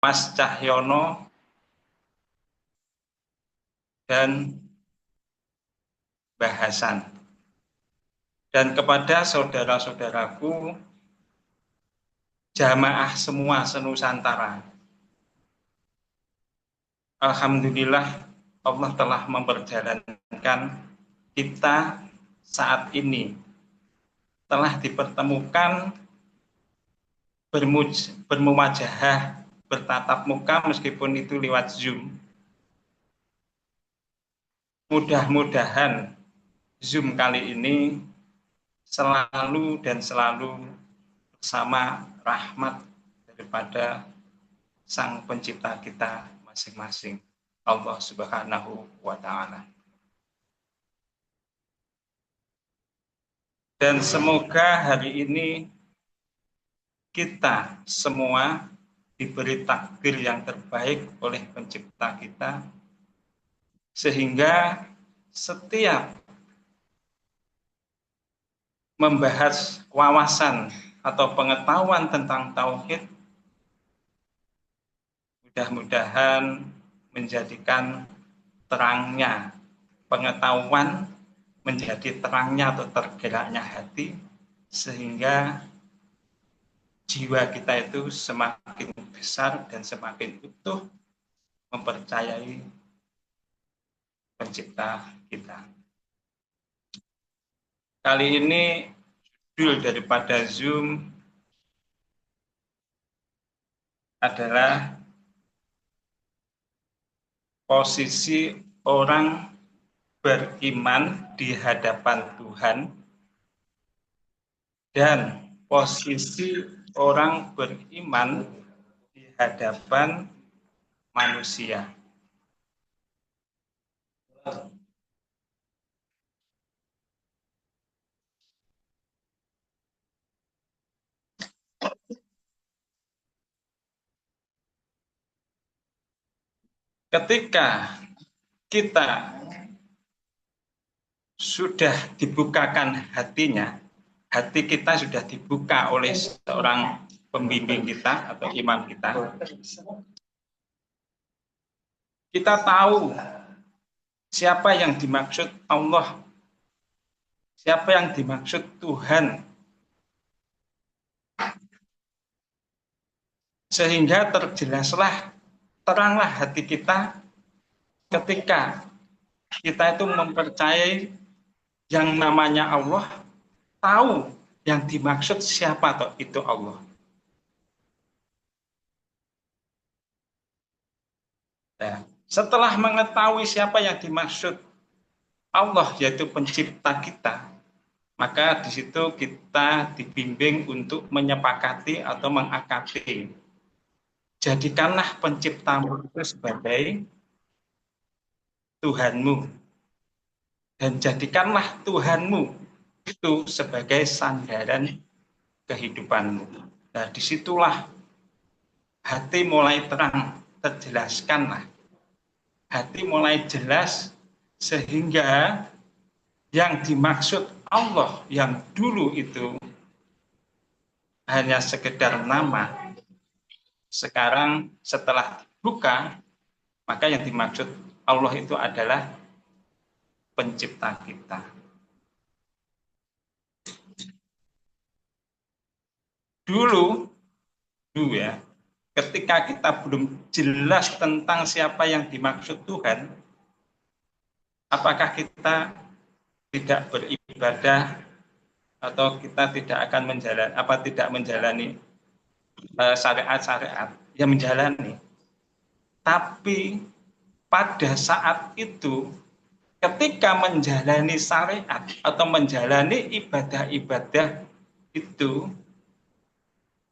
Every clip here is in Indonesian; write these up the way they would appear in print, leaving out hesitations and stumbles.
Mas Cahyono dan Mbah Hasan. Dan kepada saudara-saudaraku jamaah semua senusantara. Alhamdulillah Allah telah memperjalankan kita saat ini telah dipertemukan bermuwajahah, bertatap muka meskipun itu lewat Zoom. Mudah-mudahan Zoom kali ini selalu bersama rahmat daripada Sang Pencipta kita masing-masing, Allah Subhanahu wa Ta'ala. Dan semoga hari ini kita semua diberi takdir yang terbaik oleh Pencipta kita, sehingga setiap membahas wawasan atau pengetahuan tentang tauhid mudah-mudahan menjadikan terangnya pengetahuan menjadi terangnya atau tergeraknya hati, sehingga jiwa kita itu semakin besar dan semakin utuh mempercayai Pencipta kita. Kali ini judul daripada Zoom adalah posisi orang beriman di hadapan Tuhan dan posisi orang beriman di hadapan manusia. Ketika kita sudah dibukakan hatinya, hati kita sudah dibuka oleh seorang pembimbing kita atau imam kita, kita tahu siapa yang dimaksud Allah, siapa yang dimaksud Tuhan, sehingga teranglah hati kita ketika kita itu mempercayai yang namanya Allah, tahu yang dimaksud siapa toh itu Allah. Nah, setelah mengetahui siapa yang dimaksud Allah, yaitu pencipta kita, maka di situ kita dibimbing untuk menyepakati atau mengakati. Jadikanlah penciptamu itu sebagai Tuhanmu, dan jadikanlah Tuhanmu itu sebagai sandaran kehidupanmu. Nah, disitulah hati mulai terang, terjelaskanlah. Hati mulai jelas sehingga yang dimaksud Allah yang dulu itu hanya sekedar nama, sekarang setelah dibuka, maka yang dimaksud Allah itu adalah pencipta kita. Dulu ya, ketika kita belum jelas tentang siapa yang dimaksud Tuhan, apakah kita tidak beribadah atau kita tidak akan menjalani syariat-syariat? Ya menjalani. Tapi pada saat itu ketika menjalani syariat atau menjalani ibadah-ibadah itu,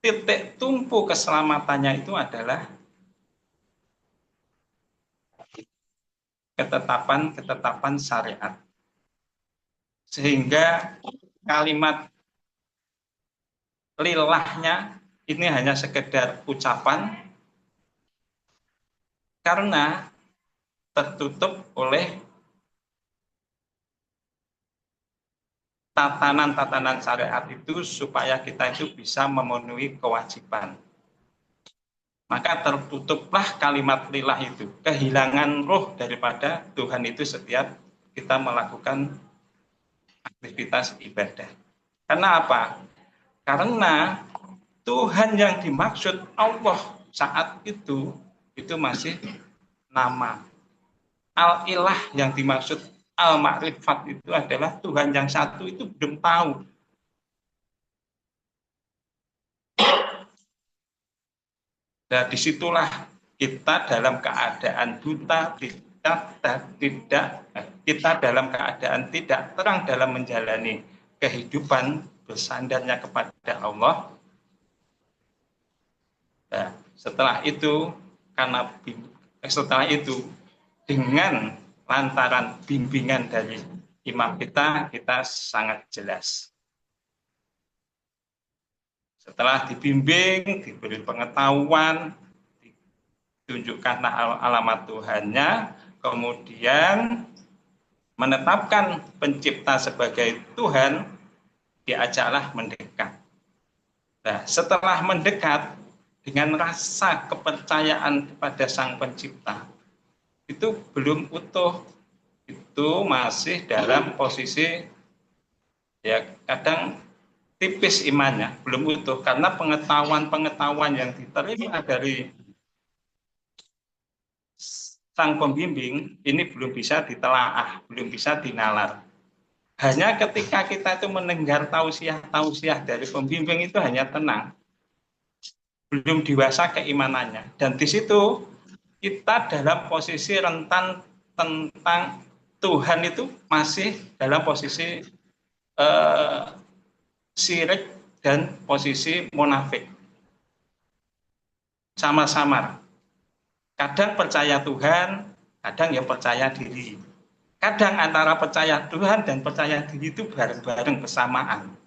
titik tumpu keselamatannya itu adalah ketetapan syariat. Sehingga kalimat lillahnya ini hanya sekedar ucapan karena tertutup oleh tatanan-tatanan syariat itu supaya kita itu bisa memenuhi kewajiban. maka tertutuplah kalimat lillah itu, kehilangan roh daripada Tuhan itu setiap kita melakukan aktivitas ibadah. Karena apa? Karena Tuhan yang dimaksud Allah saat itu masih nama. Al-ilah yang dimaksud al-ma'rifat itu adalah Tuhan yang satu itu belum tahu. Nah, disitulah kita dalam keadaan buta, kita dalam keadaan tidak terang dalam menjalani kehidupan bersandarnya kepada Allah. Nah, setelah itu dengan lantaran bimbingan dari imam kita sangat jelas. Setelah dibimbing, diberi pengetahuan, ditunjukkanlah alamat Tuhannya, kemudian menetapkan pencipta sebagai Tuhan, diajaklah mendekat. Nah, setelah mendekat dengan rasa kepercayaan kepada Sang Pencipta, itu belum utuh, itu masih dalam posisi ya kadang tipis imannya, belum utuh karena pengetahuan yang diterima dari sang pembimbing ini belum bisa ditelaah, belum bisa dinalar. Hanya ketika kita itu mendengar tausiah dari pembimbing itu hanya tenang, belum dewasa keimanannya, dan di situ kita dalam posisi rentan tentang Tuhan itu masih dalam posisi syirik dan posisi munafik. Sama-sama. Kadang percaya Tuhan, kadang ya percaya diri. Kadang antara percaya Tuhan dan percaya diri itu bareng-bareng bersamaan.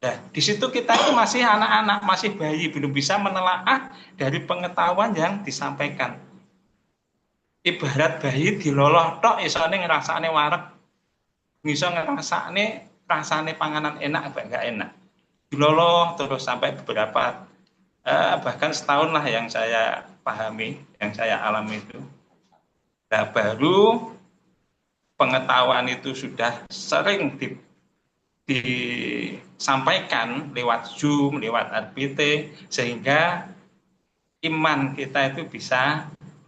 Nah, di situ kita itu masih anak-anak, masih bayi, belum bisa menelaah dari pengetahuan yang disampaikan. Ibarat bayi diloloh tok isone ngrasakne wareg. Iso ngrasakne rasane panganan enak apa enggak enak. Diloloh terus sampai beberapa bahkan setahun lah yang saya pahami, yang saya alami itu. Nah, baru pengetahuan itu sudah sering disampaikan lewat Zoom, lewat RPT, sehingga iman kita itu bisa,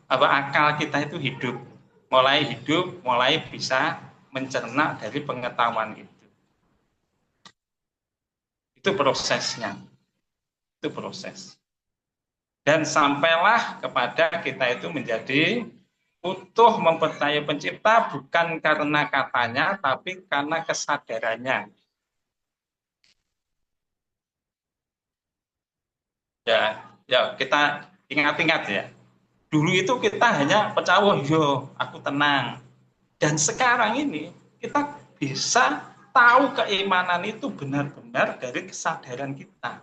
akal kita itu hidup, mulai bisa mencerna dari pengetahuan itu. Itu prosesnya. Itu proses. Dan sampailah kepada kita itu menjadi utuh mempercayai pencipta bukan karena katanya, tapi karena kesadarannya. Ya kita ingat-ingat ya. Dulu itu kita hanya percaya, yo aku tenang. Dan sekarang ini kita bisa tahu keimanan itu benar-benar dari kesadaran kita.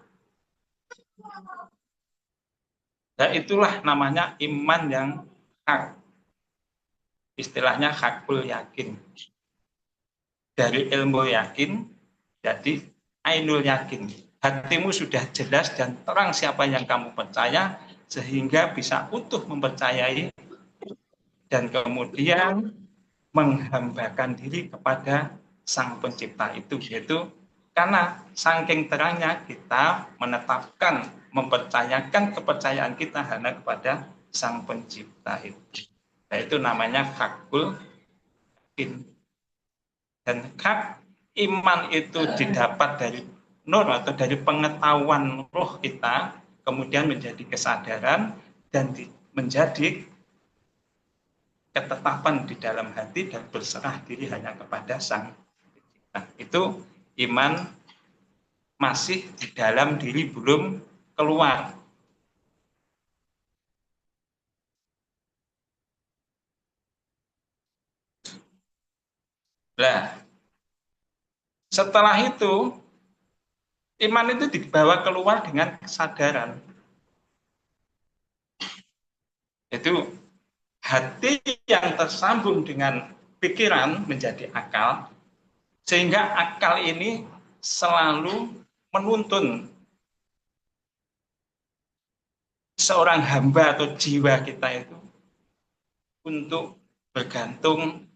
Dan itulah namanya iman yang hak. Istilahnya hakul yakin. Dari ilmu yakin, jadi ainul yakin. Hatimu sudah jelas dan terang siapa yang kamu percaya, sehingga bisa utuh mempercayai dan kemudian menghambakan diri kepada Sang Pencipta itu, yaitu karena saking terangnya kita menetapkan, mempercayakan kepercayaan kita hanya kepada Sang Pencipta itu. Nah, itu namanya hakul yakin. Dan hak iman itu didapat dari nur atau dari pengetahuan roh kita, kemudian menjadi kesadaran dan menjadi ketetapan di dalam hati dan berserah diri hanya kepada Sang Pencipta. Itu iman masih di dalam diri, belum keluar. Nah, setelah itu iman itu dibawa keluar dengan kesadaran. Itu hati yang tersambung dengan pikiran menjadi akal, sehingga akal ini selalu menuntun seorang hamba atau jiwa kita itu untuk bergantung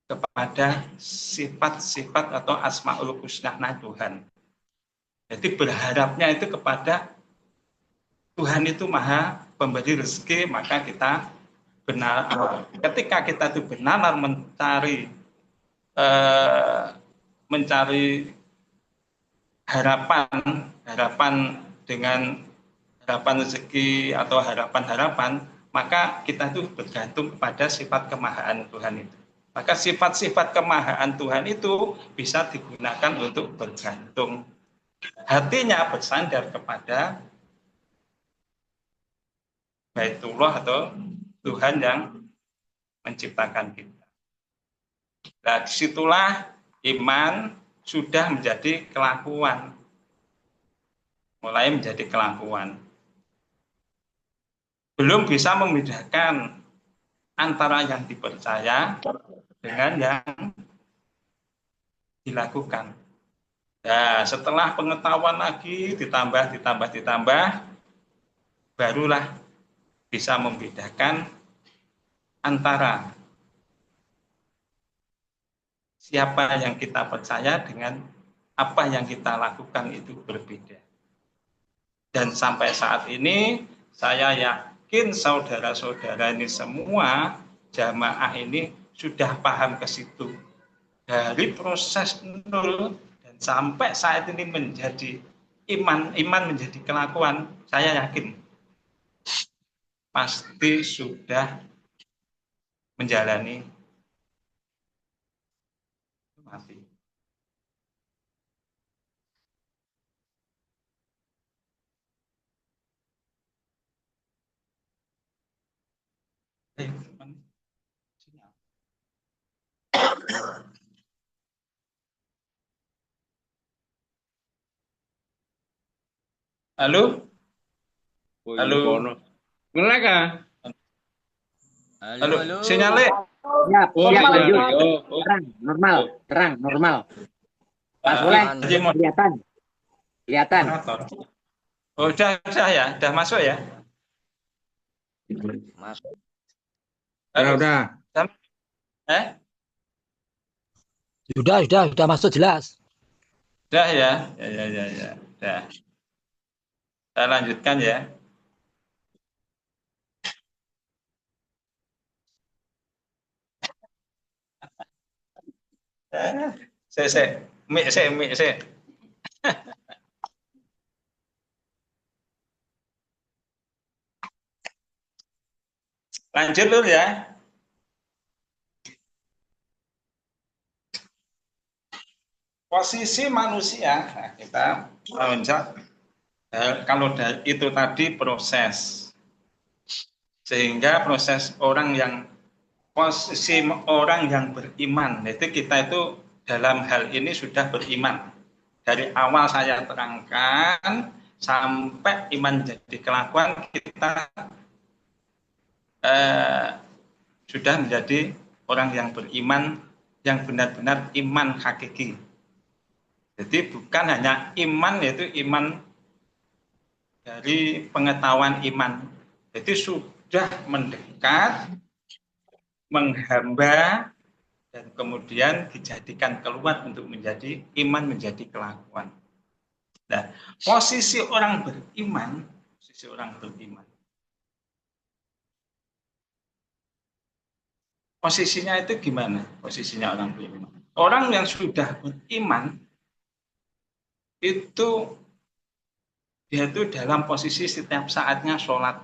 kepada sifat-sifat atau asmaul husna Tuhan. Jadi berharapnya itu kepada Tuhan itu maha pemberi rezeki, maka kita benar, ketika kita itu benar mencari harapan dengan harapan rezeki atau harapan-harapan, maka kita itu bergantung kepada sifat kemahaan Tuhan itu. Maka sifat-sifat kemahaan Tuhan itu bisa digunakan untuk bergantung. Hatinya bersandar kepada Baitullah atau Tuhan yang menciptakan kita. Nah, disitulah iman sudah menjadi kelakuan. Mulai menjadi kelakuan. Belum bisa membedakan antara yang dipercaya dengan yang dilakukan. Nah, setelah pengetahuan lagi ditambah, barulah bisa membedakan antara siapa yang kita percaya dengan apa yang kita lakukan itu berbeda. Dan sampai saat ini saya yakin saudara-saudara ini semua jamaah ini sudah paham ke situ. Dari proses nol dan sampai saat ini menjadi iman menjadi kelakuan, saya yakin pasti sudah menjalani mati. Halo? Halo? Ngelek ah? Halo? Sinyalnya? Siap, siap, lanjut. Terang, normal, terang, normal. Pak Soleh, kelihatan. Kelihatan. Oh, udah ya? Udah masuk ya? Masuk. Udah. Sudah masuk jelas. Udah ya? Ya. Udah. Saya lanjutkan ya. Mik. Lanjut dulu ya. Posisi manusia, nah kita loncat. Kalau itu tadi proses, sehingga proses posisi orang yang beriman, itu kita itu dalam hal ini sudah beriman. Dari awal saya terangkan sampai iman jadi kelakuan, kita sudah menjadi orang yang beriman, yang benar-benar iman hakiki. Jadi bukan hanya iman, yaitu iman dari pengetahuan iman. Jadi sudah mendekat, menghamba, dan kemudian dijadikan keluar untuk menjadi iman, menjadi kelakuan. Nah, posisi orang beriman, posisinya itu gimana? Posisinya orang beriman. Orang yang sudah beriman, itu dia itu dalam posisi setiap saatnya sholat.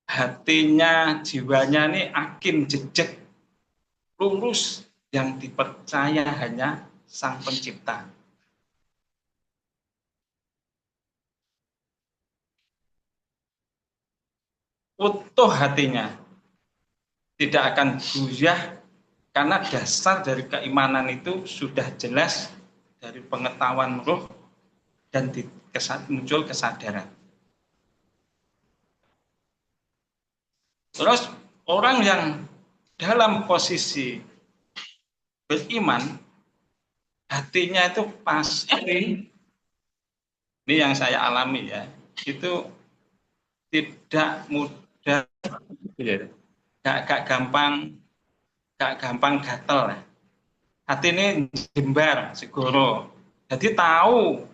Hatinya, jiwanya ini akin jejak, lurus, yang dipercaya hanya Sang Pencipta. Utuh hatinya, tidak akan goyah, karena dasar dari keimanan itu sudah jelas dari pengetahuan roh dan muncul kesadaran. Terus orang yang dalam posisi beriman, hatinya itu pasti Ini yang saya alami ya. Itu tidak mudah, gak gampang gatel. Hati ini jembar, segoro. Jadi tahu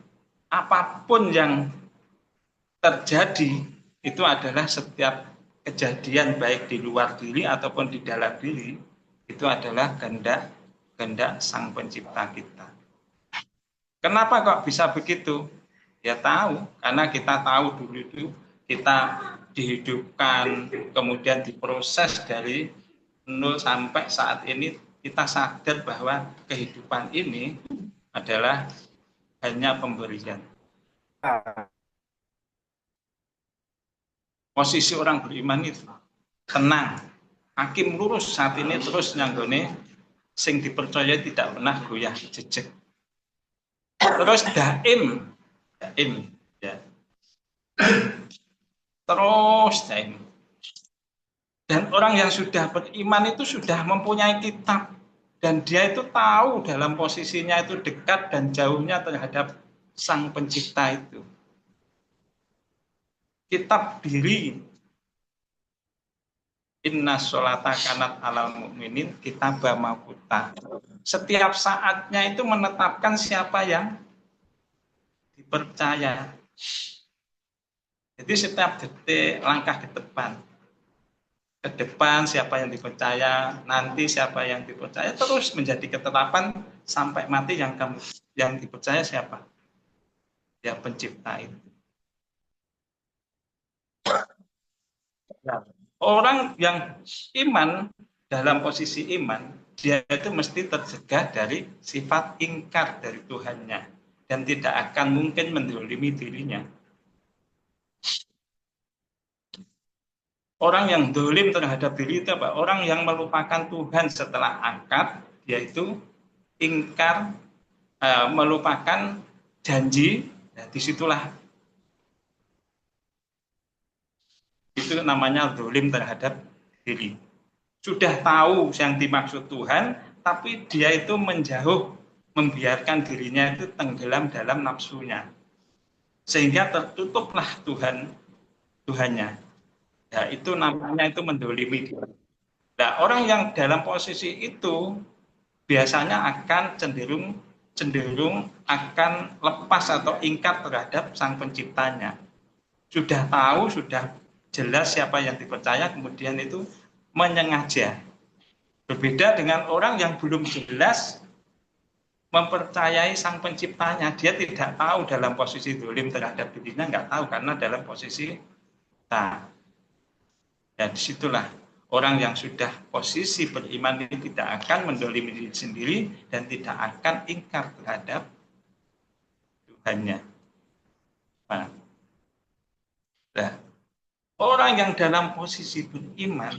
apapun yang terjadi itu adalah setiap kejadian baik di luar diri ataupun di dalam diri itu adalah kehendak Sang Pencipta kita. Kenapa kok bisa begitu? Ya tahu, karena kita tahu dulu itu kita dihidupkan, kemudian diproses dari nol sampai saat ini kita sadar bahwa kehidupan ini adalah hanya pemberian. Posisi orang beriman itu tenang, hakim lurus saat ini terus nyanggone sing dipercaya tidak pernah goyah jejeg. Terus daim ya. Terus daim. Dan orang yang sudah beriman itu sudah mempunyai kitab dan dia itu tahu dalam posisinya itu dekat dan jauhnya terhadap Sang Pencipta itu. Kitab diri inna sholata kanat alal mu'minin kitaba mawquta. Setiap saatnya itu menetapkan siapa yang dipercaya. Jadi setiap detik langkah ke depan siapa yang dipercaya, nanti siapa yang dipercaya, terus menjadi ketetapan sampai mati yang dipercaya siapa? Ya Pencipta itu. Orang yang iman, dalam posisi iman, dia itu mesti tercegah dari sifat ingkar dari Tuhannya dan tidak akan mungkin mendolimi dirinya. Orang yang dolim terhadap diri itu apa? Orang yang melupakan Tuhan setelah akad, yaitu ingkar, melupakan janji. Nah, disitulah itu namanya dolim terhadap diri. Sudah tahu yang dimaksud Tuhan, tapi dia itu menjauh, membiarkan dirinya itu tenggelam dalam nafsunya, sehingga tertutuplah Tuhannya. Ya, itu namanya itu mendolimi diri. Nah, orang yang dalam posisi itu biasanya akan cenderung akan lepas atau ingkar terhadap Sang Penciptanya. Sudah tahu, sudah jelas siapa yang dipercaya, kemudian itu menyengaja. Berbeda dengan orang yang belum jelas mempercayai Sang Penciptanya. Dia tidak tahu dalam posisi dolim terhadap dirinya, nggak tahu karena dalam posisi ya disitulah orang yang sudah posisi beriman ini tidak akan mendolimi diri sendiri dan tidak akan ingkar terhadap Tuhannya. Nah, orang yang dalam posisi beriman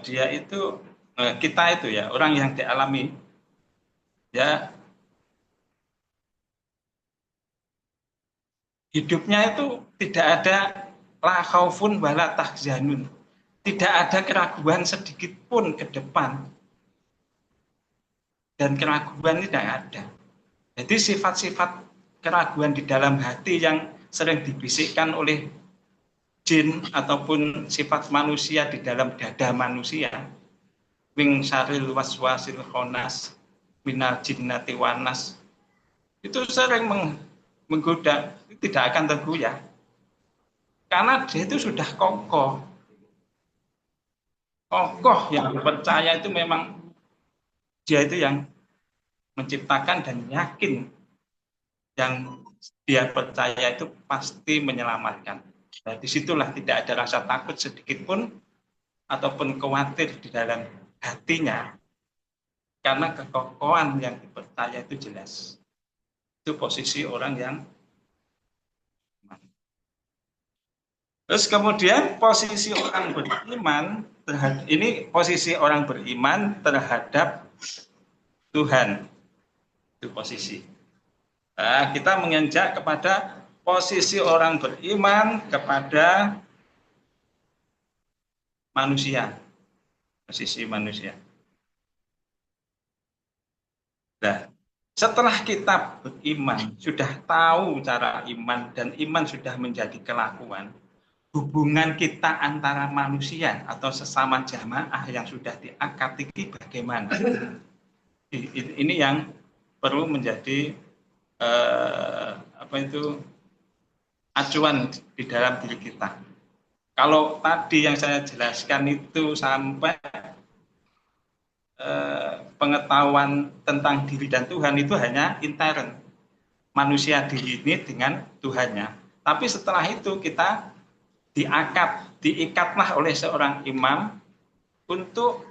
dia itu kita itu ya orang yang dialami ya hidupnya itu tidak ada la khaufun wala tahzanun, tidak ada keraguan sedikit pun ke depan dan keraguan tidak ada. Jadi sifat-sifat keraguan di dalam hati yang sering dibisikkan oleh jin ataupun sifat manusia di dalam dada manusia, wing syaril waswasil khonas minal jinnati wanas, itu sering menggoda, tidak akan tergoyah karena dia itu sudah kokoh yang dipercaya itu memang dia itu yang menciptakan dan yakin yang dia percaya itu pasti menyelamatkan. Nah, disitulah tidak ada rasa takut sedikit pun ataupun khawatir di dalam hatinya karena kekokohan yang dipercaya itu jelas. Itu posisi orang yang terus kemudian posisi orang beriman terhadap ini posisi orang beriman terhadap Tuhan. Itu posisi. Nah, kita menginjak kepada posisi orang beriman kepada manusia, posisi manusia. Nah, setelah kita beriman, sudah tahu cara iman dan iman sudah menjadi kelakuan, hubungan kita antara manusia atau sesama jamaah yang sudah diakad ini bagaimana? Ini yang perlu menjadi acuan di dalam diri kita. Kalau tadi yang saya jelaskan itu sampai pengetahuan tentang diri dan Tuhan itu hanya intern, manusia diri ini dengan Tuhannya. Tapi setelah itu kita diikatlah oleh seorang imam untuk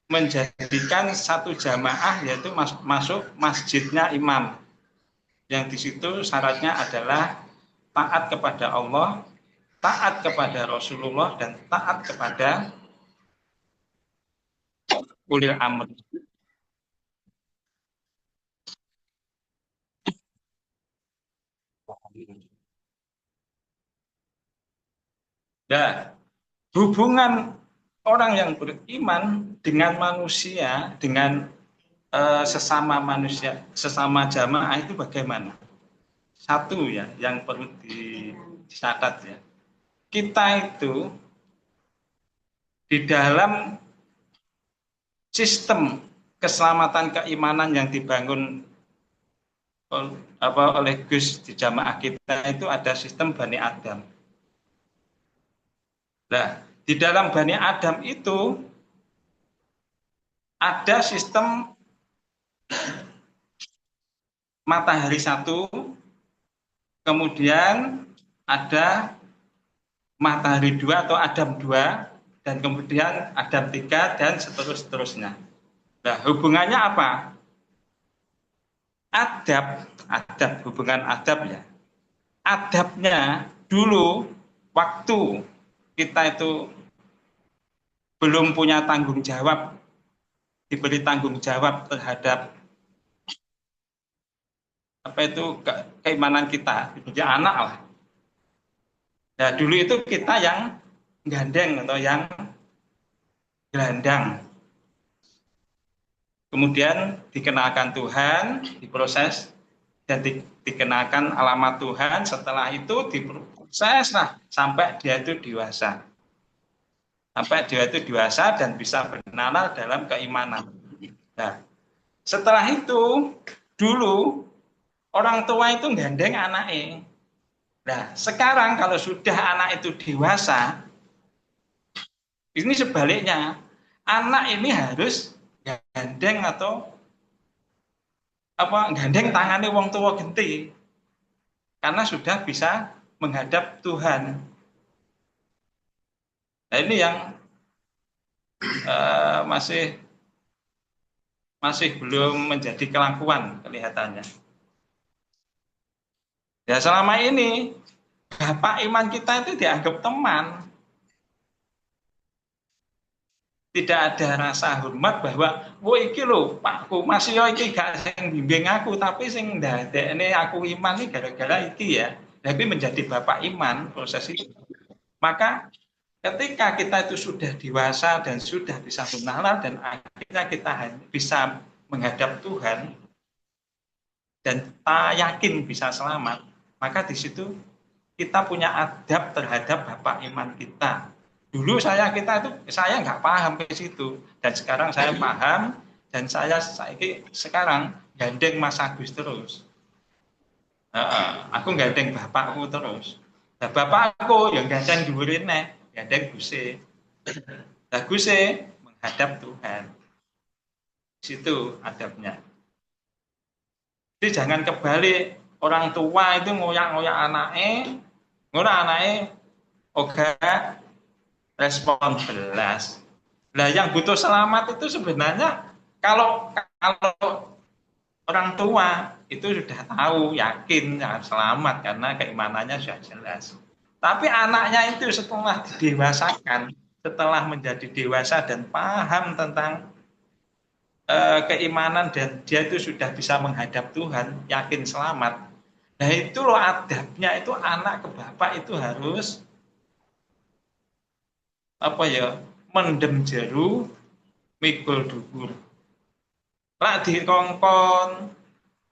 menjadikan satu jamaah, yaitu masuk masjidnya imam, yang di situ syaratnya adalah taat kepada Allah, taat kepada Rasulullah, dan taat kepada ulil amr. Nah, hubungan orang yang beriman dengan manusia, dengan sesama manusia, sesama jamaah itu bagaimana? Satu ya, yang perlu dicatat ya. Kita itu di dalam sistem keselamatan keimanan yang dibangun oleh Gus di jamaah kita itu ada sistem Bani Adam. Nah, di dalam Bani Adam itu ada sistem matahari satu, kemudian ada matahari dua atau Adam dua, dan kemudian Adam tiga, dan seterusnya. Nah, hubungannya apa? Adab, hubungan adab ya. Adabnya dulu waktu kita itu belum punya tanggung jawab, diberi tanggung jawab terhadap keimanan kita, menjadi anak lah. Nah, dulu itu kita yang gandeng atau yang gelandang. Kemudian dikenalkan Tuhan, diproses, dan dikenalkan alamat Tuhan. Setelah itu diproses lah sampai dia itu dewasa. Sampai dia itu dewasa dan bisa bernalar dalam keimanan. Nah, setelah itu dulu orang tua itu gandeng anaknya. Nah, sekarang kalau sudah anak itu dewasa, ini sebaliknya, anak ini harus gandeng atau gandeng tangannya wong tua genti, karena sudah bisa menghadap Tuhan. Nah, ini yang masih belum menjadi kelakuan kelihatannya. Ya, selama ini bapak iman kita itu dianggap teman. Tidak ada rasa hormat bahwa wo iki lho Pakku, masih yo iki gak sing bimbing aku, tapi sing ndadekne aku iman iki gara-gara iki ya. Tapi menjadi bapak iman proses itu. Maka ketika kita itu sudah dewasa dan sudah bisa bernalar dan akhirnya kita bisa menghadap Tuhan dan tak yakin bisa selamat, maka di situ kita punya adab terhadap bapak iman kita. Dulu saya nggak paham ke situ, dan sekarang saya paham, dan saya sekarang gandeng Mas Agus terus. Aku gandeng bapakku terus. Nah, bapakku yang gandeng dhuwurine, gandeng Guse. Nah, Guse menghadap Tuhan. Di situ adabnya. Jadi jangan kebalik, orang tua itu ngoyak-ngoyak anaknya, oke, respon belas. Nah, yang butuh selamat itu sebenarnya kalau orang tua itu sudah tahu, yakin selamat karena keimanannya sudah jelas. Tapi anaknya itu setelah didewasakan, setelah menjadi dewasa dan paham tentang keimanan dan dia itu sudah bisa menghadap Tuhan, yakin selamat. Nah, itu loh adabnya itu anak ke bapak itu harus apa ya, mendem jeru mikul dhuwur. Lak dikongkon,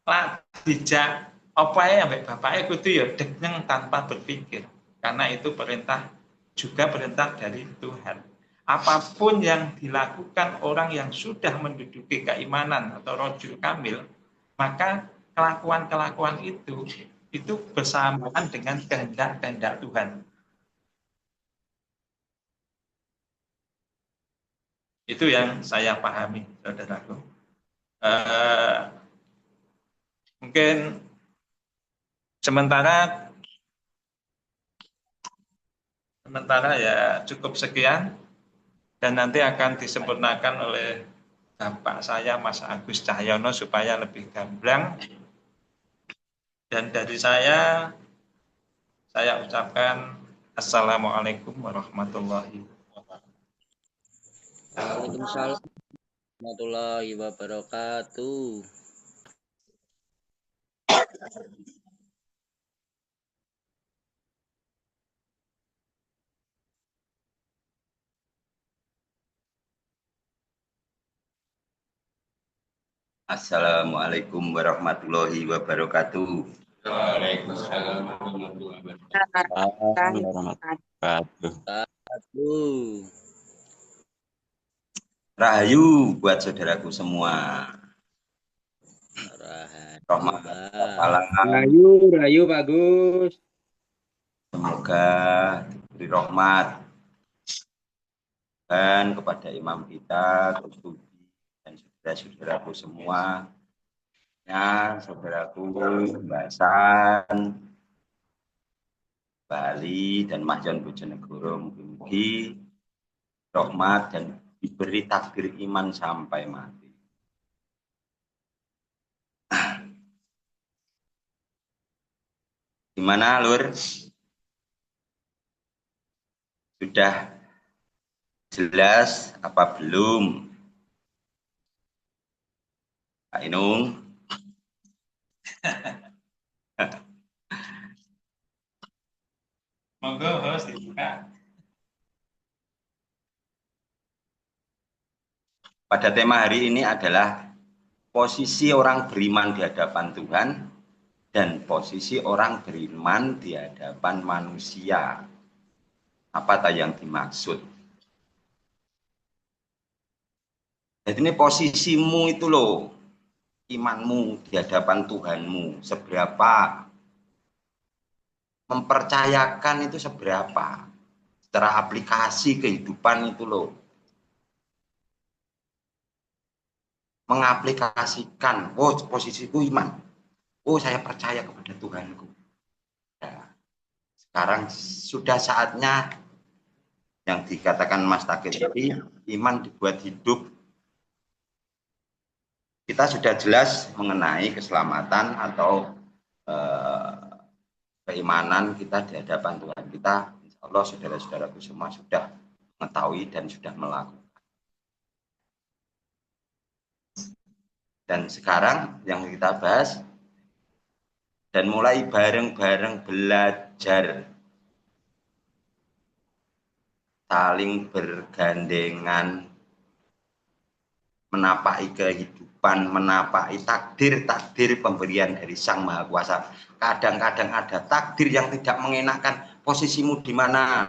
lak dijak apa ya ambek bapake kudu ya deknyeng tanpa berpikir. Karena itu perintah, juga perintah dari Tuhan. Apapun yang dilakukan orang yang sudah menduduki keimanan atau rojul kamil, maka kelakuan-kelakuan itu bersamaan dengan kehendak-kehendak Tuhan. Itu yang saya pahami, saudaraku. Mungkin sementara ya cukup sekian, dan nanti akan disempurnakan oleh Bapak saya Mas Agus Cahyono supaya lebih gamblang. Dan dari saya ucapkan Assalamualaikum warahmatullahi wabarakatuh. Waalaikumsalam warahmatullahi wabarakatuh. Assalamualaikum warahmatullahi wabarakatuh. Waalaikumsalam warahmatullahi wabarakatuh. Rahayu buat saudaraku semua. Rahmat. Rahayu Pak Gus. Semoga diberi rahmat dan kepada imam kita, Gus Budi, dan saudara-saudaraku semua. Ya, saudaraku Basan, Bali, dan Mahjon Bojonegoro, mugi-mugi rahmat dan diberi takdir iman sampai mati. Gimana, Lur? Sudah jelas apa belum? Pak Inung? Monggo host dibuka. Pada tema hari ini adalah posisi orang beriman di hadapan Tuhan dan posisi orang beriman di hadapan manusia. Apa yang dimaksud? Jadi ini posisimu itu loh, imanmu di hadapan Tuhanmu, seberapa mempercayakan itu seberapa, secara aplikasi kehidupan itu loh. Mengaplikasikan, oh posisiku iman, oh saya percaya kepada Tuhanku. Nah, sekarang sudah saatnya yang dikatakan Mas Takir tadi, iman dibuat hidup. Kita sudah jelas mengenai keselamatan atau keimanan kita di hadapan Tuhan kita. Insya Allah saudara-saudaraku semua sudah mengetahui dan sudah melakukan. Dan sekarang yang kita bahas dan mulai bareng-bareng belajar saling bergandengan menapaki kehidupan, menapaki takdir-takdir pemberian dari Sang Maha Kuasa. Kadang-kadang ada takdir yang tidak mengenakan, posisimu di mana?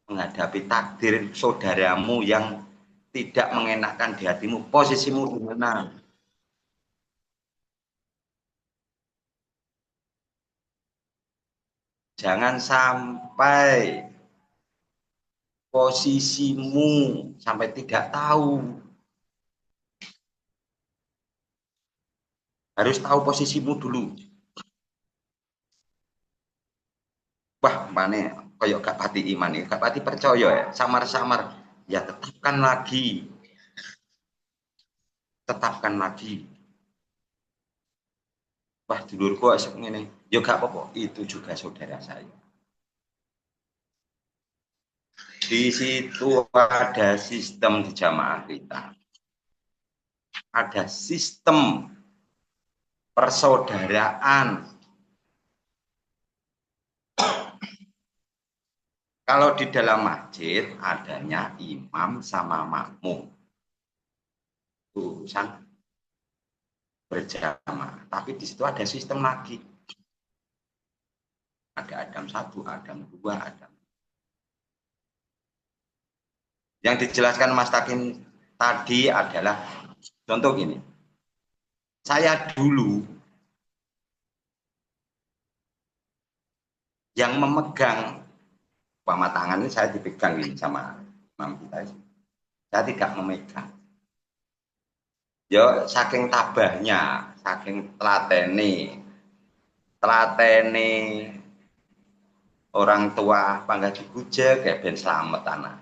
Menghadapi takdir saudaramu yang tidak mengenakan di hatimu, posisimu di mana? Jangan sampai posisimu sampai tidak tahu. Harus tahu posisimu dulu. Wah, mana koyok gak pati iman ya, gak pati percaya ya, samar-samar. Ya tetapkan lagi. Tetapkan lagi. Wah, dulurku asik ngene. Ya gak apa-apa, itu juga saudara saya. Di situ ada sistem di jamaah kita. Ada sistem persaudaraan. Kalau di dalam masjid adanya imam sama makmum. Urusan berjamaah. Tapi di situ ada sistem lagi. Ada Adam 1, Adam 2, Adam. Yang dijelaskan Mas Takin tadi adalah contoh gini. Saya dulu yang memegang tangan ini, saya dipegang ini sama imam kita. Saya tidak memegang. Ya saking tabahnya, saking telatene orang tua pangga dibuja kayak ben selamat anak.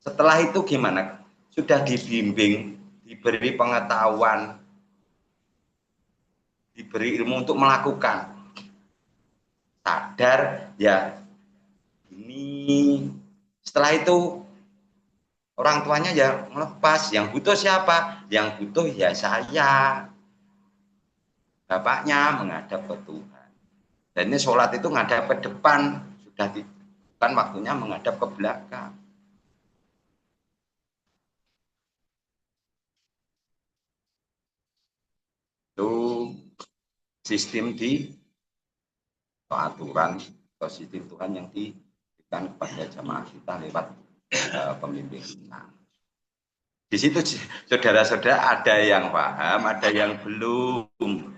Setelah itu gimana? Sudah dibimbing, diberi pengetahuan, diberi ilmu untuk melakukan. Sadar ya ini. Setelah itu orang tuanya ya melepas. Yang butuh siapa? Yang butuh ya saya. Bapaknya menghadap ke Tuhan. Dan ini sholat itu menghadap ke depan. Sudah bukan waktunya menghadap ke belakang. Itu sistem di aturan atau sistem Tuhan yang diberikan kepada jamaah kita lewat pembimbing kita. Di situ saudara-saudara ada yang paham, ada yang belum.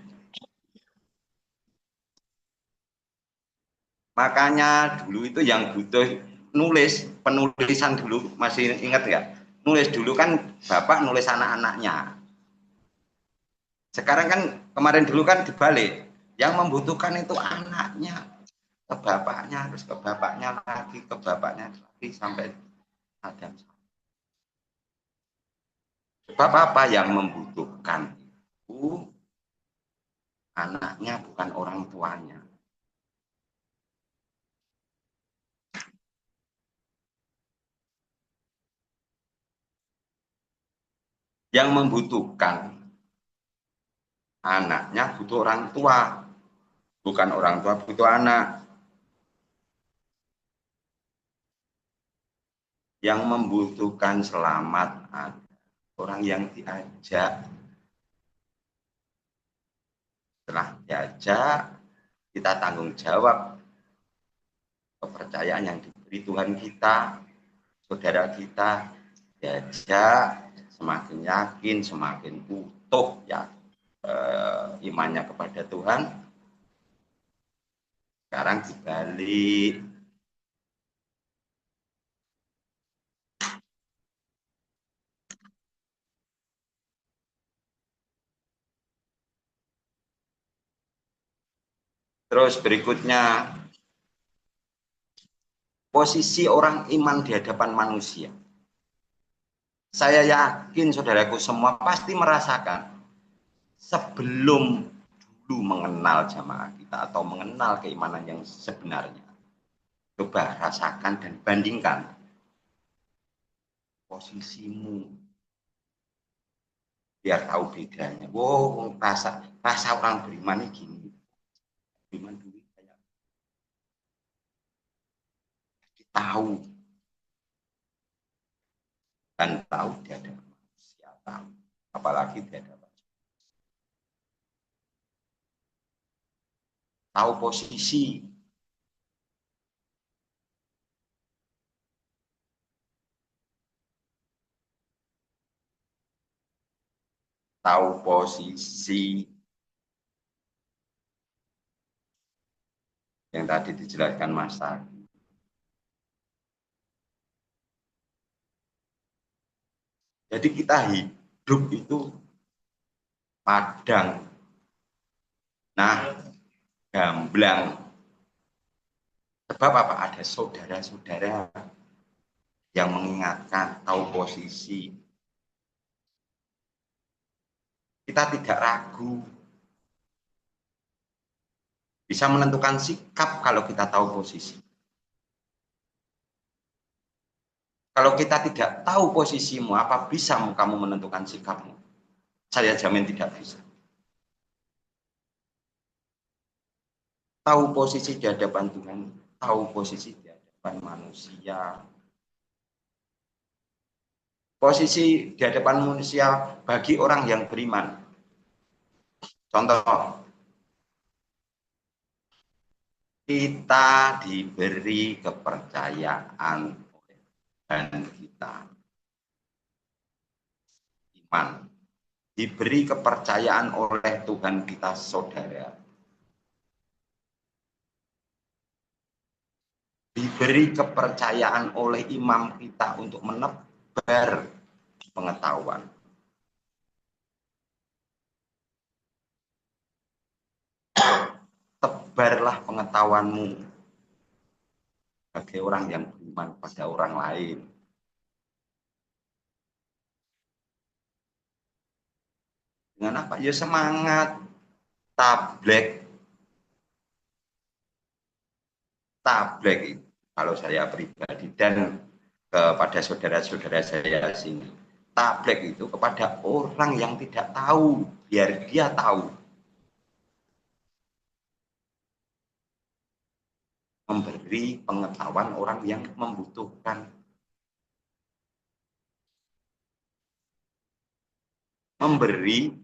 Makanya dulu itu yang butuh penulisan dulu, masih ingat nggak? Nulis dulu kan bapak nulis anak-anaknya. Sekarang kan kemarin dulu kan dibalik, yang membutuhkan itu anaknya, ke bapaknya, terus ke bapaknya lagi sampai Adam. Sebab apa? Yang membutuhkan itu anaknya, bukan orang tuanya. Yang membutuhkan anaknya butuh orang tua, bukan orang tua butuh anak. Yang membutuhkan selamat orang yang diajak. Setelah diajak, kita tanggung jawab kepercayaan yang diberi Tuhan kita, saudara kita, diajak semakin yakin, semakin utuh ya imannya kepada Tuhan. Sekarang dibalik. Terus berikutnya, posisi orang iman di hadapan manusia. Saya yakin saudaraku semua pasti merasakan sebelum dulu mengenal jamaah kita atau mengenal keimanan yang sebenarnya. Coba rasakan dan bandingkan posisimu biar tahu bedanya. Wow, rasa orang beriman ini gini. Beriman dulu kayak tahu dan tahu dia ada manusia, tahu apalagi dia ada tahu posisi. Tahu posisi yang tadi dijelaskan Mas Tadi. Jadi kita hidup itu padang, nah gamblang. Sebab apa? Ada saudara-saudara yang mengingatkan, tahu posisi. Kita tidak ragu, bisa menentukan sikap kalau kita tahu posisi. Kalau kita tidak tahu posisimu, apa bisa kamu menentukan sikapmu? Saya jamin tidak bisa. tahu posisi di hadapan Tuhan, tahu posisi di hadapan manusia. Posisi di hadapan manusia bagi orang yang beriman. Contoh, kita diberi kepercayaan dan kita iman. Diberi kepercayaan oleh Tuhan kita, saudara. Diberi kepercayaan oleh imam kita untuk menebar pengetahuan. Tebarlah pengetahuanmu bagi orang yang beriman pada orang lain. Dengan apa? Ya semangat, tablek itu kalau saya pribadi dan kepada saudara-saudara saya sini. Tablek itu kepada orang yang tidak tahu, biar dia tahu. Memberi pengetahuan orang yang membutuhkan. Memberi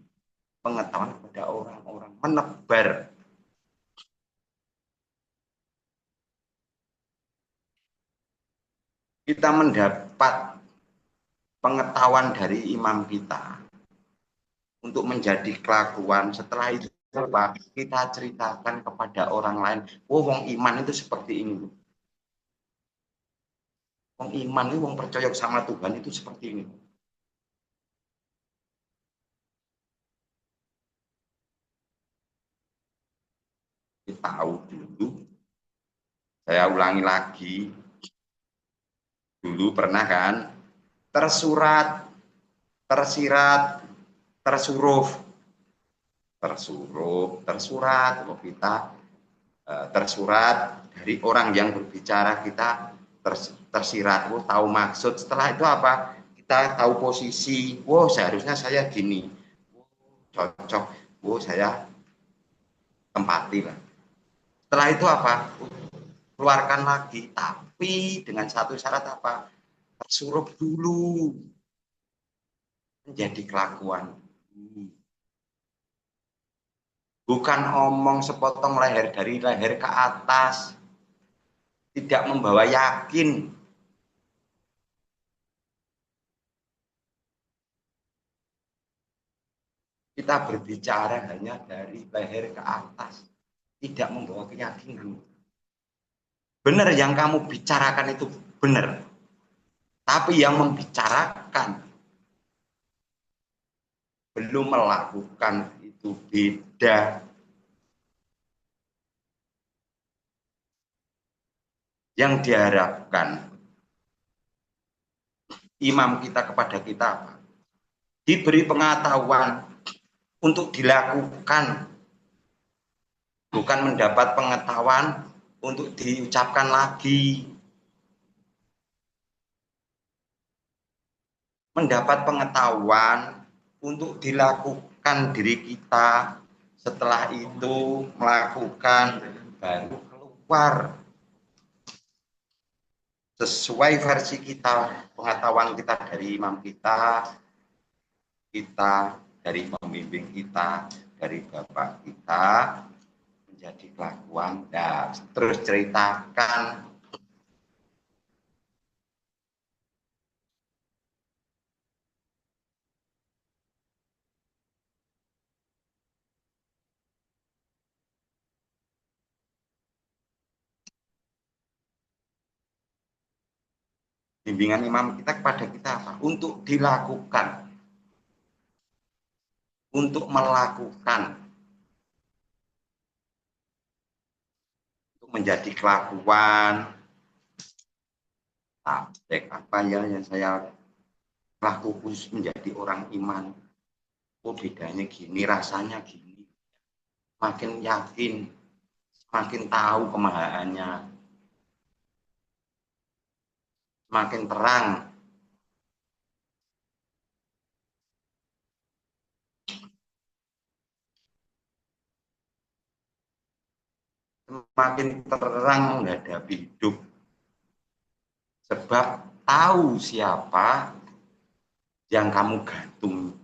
pengetahuan kepada orang-orang, menebar. Kita mendapat pengetahuan dari imam kita untuk menjadi kelakuan. Setelah itu kita ceritakan kepada orang lain. Oh, wong iman itu seperti ini. Wong iman itu, wong percaya sama Tuhan itu seperti ini. Kita tahu dulu. Saya ulangi lagi. Dulu pernah kan tersurat, tersirat, tersurat, kita tersurat dari orang yang berbicara, kita tersirat, tahu maksud. Setelah itu apa? Kita tahu posisi. Seharusnya saya gini, cocok. Saya tempati lah. Setelah itu apa? Keluarkan lagi, tapi dengan satu syarat apa? Tersuruh dulu menjadi kelakuan. Bukan omong sepotong leher dari leher ke atas, tidak membawa yakin. Kita berbicara hanya dari leher ke atas, tidak membawa keyakinan. Benar yang kamu bicarakan itu benar, tapi yang membicarakan belum melakukan itu beda. Yang diharapkan imam kita kepada kita apa? Diberi pengetahuan untuk dilakukan, bukan mendapat pengetahuan untuk diucapkan lagi. Mendapat pengetahuan untuk dilakukan diri kita, setelah itu melakukan, baru keluar sesuai versi kita, pengetahuan kita dari imam kita dari pembimbing kita, dari bapak kita, menjadi kelakuan. Nah, terus ceritakan. Bimbingan imam kita kepada kita apa? Untuk dilakukan, untuk melakukan, untuk menjadi kelakuan. Apa ya yang saya lakukan menjadi orang iman? Bedanya gini, rasanya gini. Makin yakin, makin tahu kemahaannya, makin terang. makin terang menghadapi hidup. Sebab tahu siapa yang kamu gantung.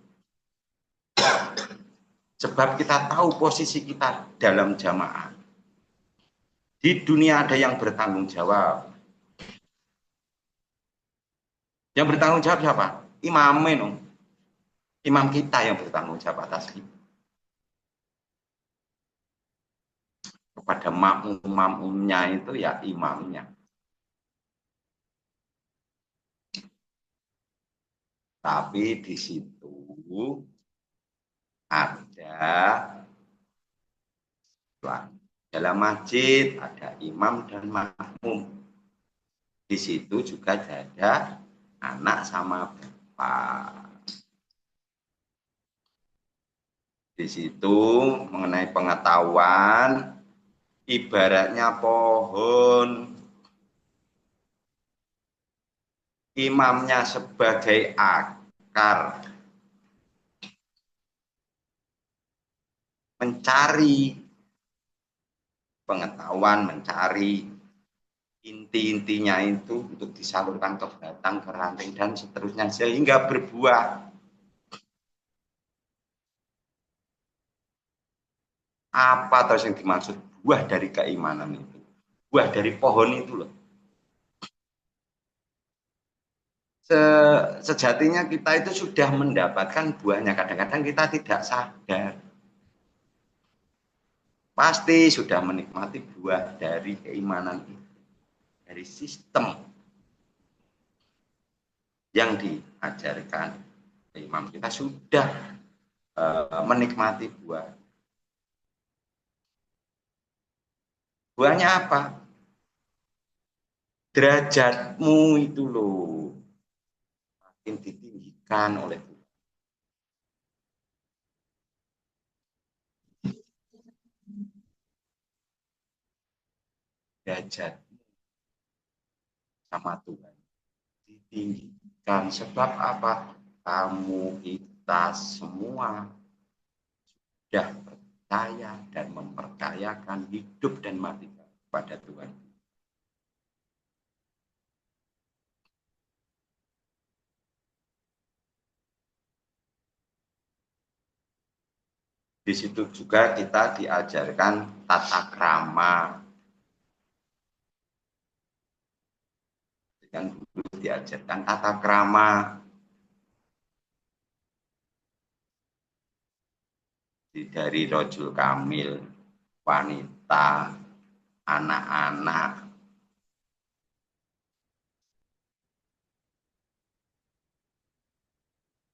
Sebab kita tahu posisi kita dalam jamaah. Di dunia ada yang bertanggung jawab. Yang bertanggung jawab siapa? Imam. Imam kita yang bertanggung jawab atas kita. Kepada makmum-makmumnya itu ya imamnya. Tapi di situ ada dalam masjid ada imam dan makmum. Di situ juga ada anak sama bapak. Di situ mengenai pengetahuan, ibaratnya pohon, imamnya sebagai akar, mencari pengetahuan, mencari inti-intinya itu untuk disalurkan ke batang, ke ranting, dan seterusnya, sehingga berbuah. Apa terus yang dimaksud buah dari keimanan itu? Buah dari pohon itu loh. Sejatinya kita itu sudah mendapatkan buahnya. Kadang-kadang kita tidak sadar. Pasti sudah menikmati buah dari keimanan itu. Dari sistem yang diajarkan imam kita sudah menikmati buah. Buahnya apa? Derajatmu itu loh makin ditinggikan oleh Tuhan. Derajatmu sama Tuhan ditinggikan. Sebab apa? Kamu, kita semua sudah percaya dan mempercayakan hidup dan mati kepada Tuhan. Di situ juga kita diajarkan tata krama. Yang dulu diajarkan tata krama. Dari rojul kamil, wanita, anak-anak.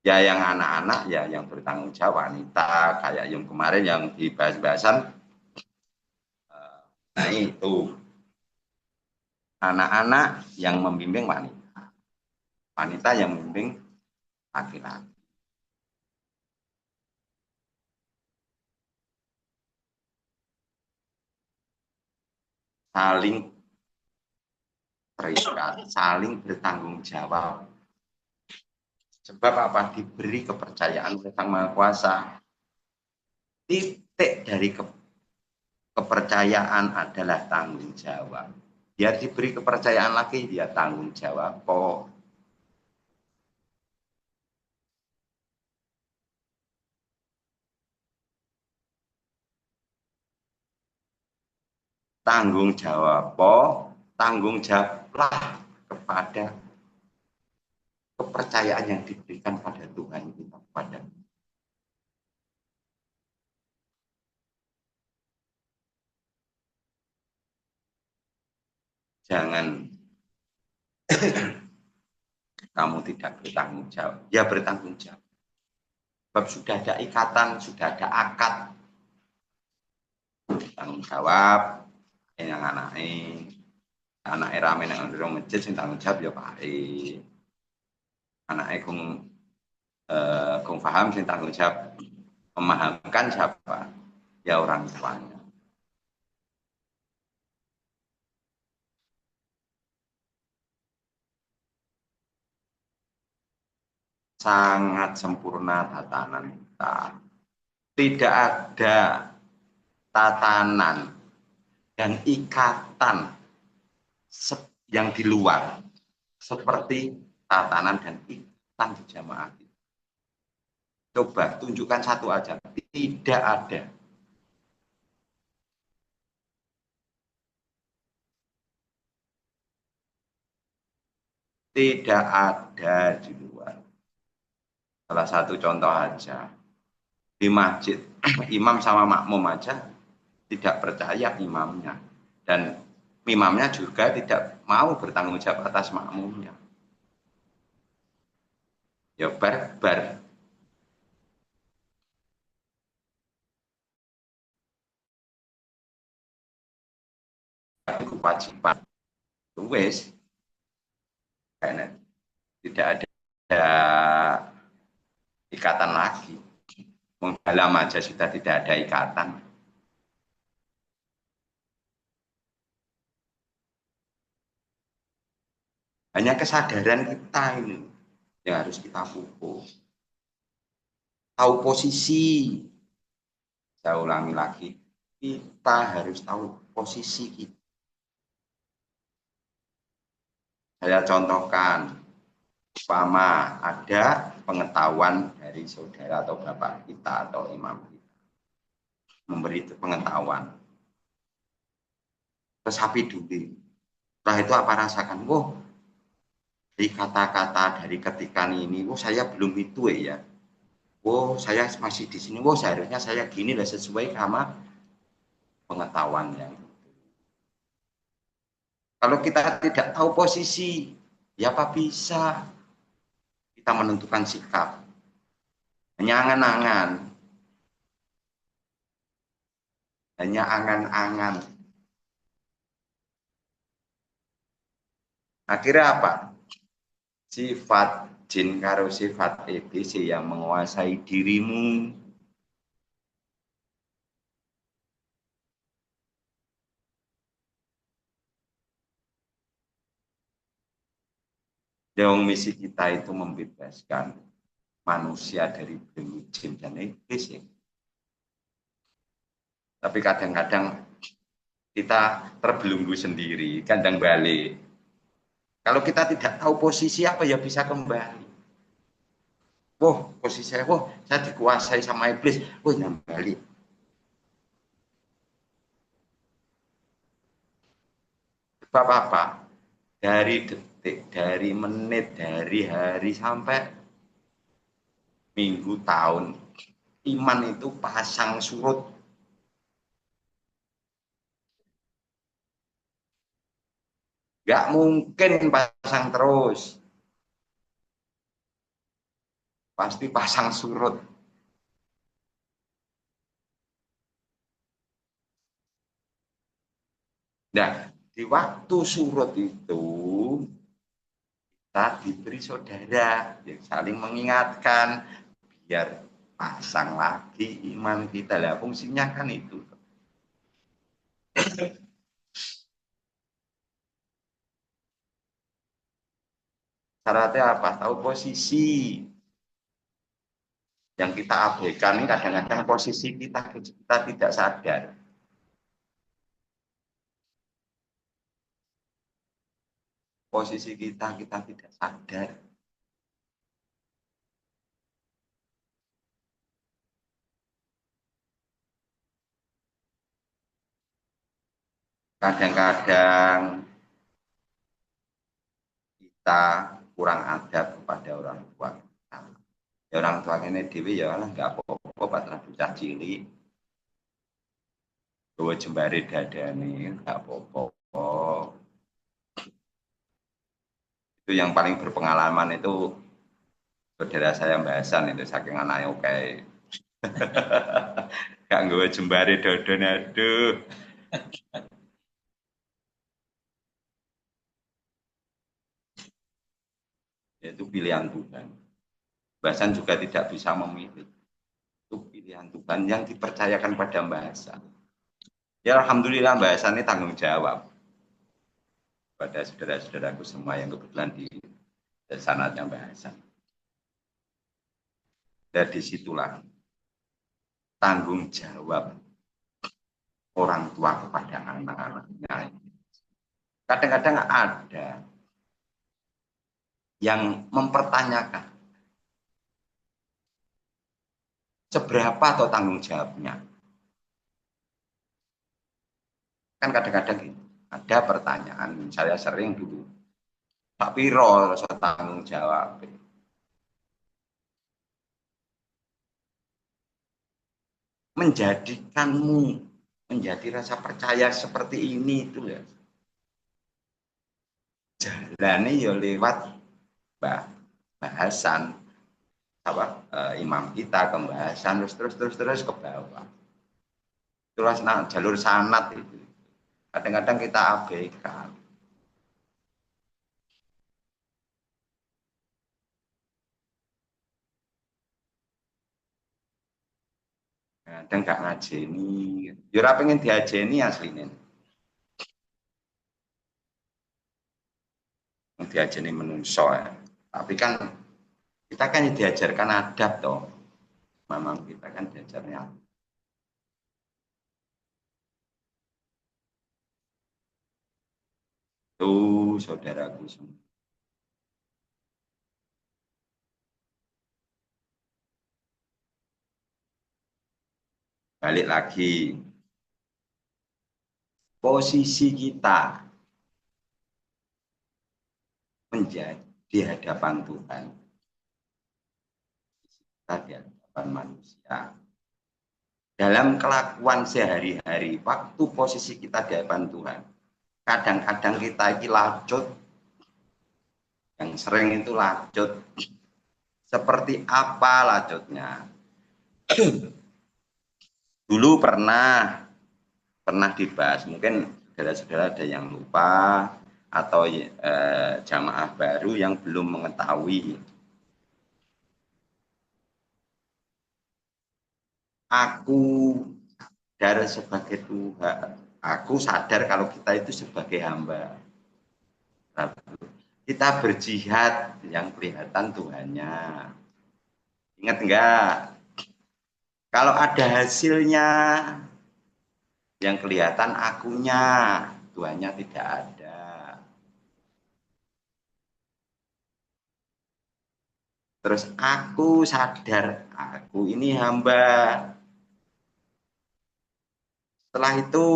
Ya yang anak-anak ya yang bertanggung jawab, wanita, kayak yang kemarin yang dibahas-bahasan. Nah itu anak-anak yang membimbing wanita, wanita yang membimbing laki-laki. Saling terikat, saling bertanggung jawab. Sebab apa? Diberi kepercayaan oleh Sang Maha Kuasa. Titik dari kepercayaan adalah tanggung jawab. Dia diberi kepercayaan lagi, dia tanggung jawab. Tanggung jawab, tanggung jawablah kepada kepercayaan yang diberikan pada Tuhan kita kepada. Jangan kamu tidak bertanggung jawab, dia bertanggung jawab. Sebab sudah ada ikatan, sudah ada akad. Tanggung jawab, yang anak rame yang orang masjid, sing tanggung jawab ya Pak. Anaknya kung paham, sing tanggung jawab memahamkan siapa? Ya orang tuanya. Sangat sempurna tatanan kita. Tidak ada tatanan dan ikatan yang di luar seperti tatanan dan ikatan di jamaah. Coba tunjukkan satu aja, tidak ada. Tidak ada di luar. Salah satu contoh aja, di masjid, imam sama makmum aja tidak percaya imamnya. Dan imamnya juga tidak mau bertanggung jawab atas makmumnya. Ya barbar. Kewajiban. Wes, karena tidak ada ikatan lagi. Dalam aja sudah tidak ada ikatan. Hanya kesadaran kita ini yang harus kita pupuk. Tahu posisi. Saya ulangi lagi, kita harus tahu posisi kita. Saya contohkan, umpama ada pengetahuan dari saudara atau bapak kita atau imam kita memberi pengetahuan ke sapi dulu. Setelah itu apa rasakan? Wah, dari kata-kata dari ketikan ini, wah saya belum itu ya. Wah saya masih di sini. Wah seharusnya saya gini lah sesuai sama pengetahuannya. Kalau kita tidak tahu posisi, ya apa bisa kita menentukan sikap? Hanya angan-angan. Hanya angan-angan. Akhirnya apa? Sifat jin karo sifat iblis yang menguasai dirimu. Yang misi kita itu membebaskan manusia dari belenggu jin dan iblis ya. Tapi kadang-kadang kita terbelenggu sendiri, kandang balik. Kalau kita tidak tahu posisi apa ya bisa kembali. Wah, posisi saya, wah, saya dikuasai sama iblis. Wah, yang balik. Sebab apa? Dari detik, dari menit, dari hari sampai minggu, tahun, iman itu pasang surut. Gak mungkin pasang terus. Pasti pasang surut. Nah, di waktu surut itu kita diberi saudara yang saling mengingatkan biar pasang lagi iman kita. Lah fungsinya kan itu. Syaratnya apa? Tahu posisi. Yang kita abaikan ini kadang-kadang posisi kita tidak sadar. Posisi kita tidak sadar. Kadang-kadang kita kurang adab kepada orang tua. Ya, orang tua ini dewi ya lah nggak apa-apa patra bocah cilik. Gue jembari dada nih nggak apa-apa. Itu yang paling berpengalaman itu saudara saya Mbak Hasan itu saking anaknya oke. Gak gue jembari dada aduh. Itu pilihan Tuhan. Mbak Hasan juga tidak bisa memilih. Itu pilihan Tuhan yang dipercayakan pada Mbak Hasan. Ya Alhamdulillah Mbak Hasan ini tanggung jawab pada saudara-saudaraku semua yang kebetulan di sanatnya Mbak Hasan. Dan disitulah tanggung jawab orang tua kepada anak-anaknya. Kadang-kadang ada yang mempertanyakan seberapa atau tanggung jawabnya. Kan kadang-kadang ada pertanyaan, saya sering dulu, Pak Piro rasa tanggung jawab. Menjadikanmu menjadi rasa percaya seperti ini itu ya. Jalannya ya lewat bahasan apa imam kita, pembahasan terus ke bawah. Itulah jalur sanad itu. Kadang-kadang kita abaikan. Kadang nggak ngajeni. Jura pengen diajeni aslinya. Diajeni menungso ya. Tapi kan kita kan diajarkan adab toh. Memang kita kan diajarnya. Tuh saudaraku semua. Balik lagi. Posisi kita menjadi di hadapan Tuhan. Kita di hadapan manusia. Dalam kelakuan sehari-hari, waktu posisi kita di hadapan Tuhan, kadang-kadang kita ini lacut, yang sering itu lacut. Seperti apa lacutnya? Dulu pernah dibahas, mungkin saudara-saudara ada yang lupa atau jamaah baru yang belum mengetahui. Aku sadar sebagai Tuhan, aku sadar kalau kita itu sebagai hamba. Kita berjihad yang kelihatan Tuhannya. Ingat enggak? Kalau ada hasilnya yang kelihatan akunya, Tuhannya tidak ada. Terus aku sadar, aku ini hamba. Setelah itu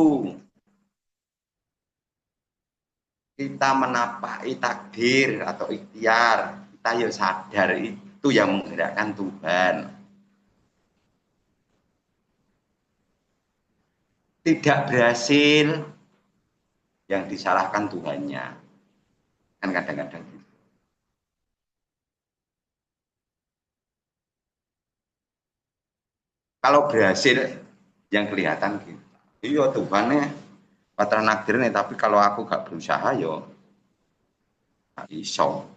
kita menapaki takdir atau ikhtiar, kita yuk sadar itu yang menggerakkan Tuhan. Tidak berhasil, yang disalahkan Tuhannya. Kan kadang-kadang gitu. Kalau berhasil, yang kelihatan gitu. Iya Tuhannya patra nakdir nih, tapi kalau aku gak berusaha yo gak iso.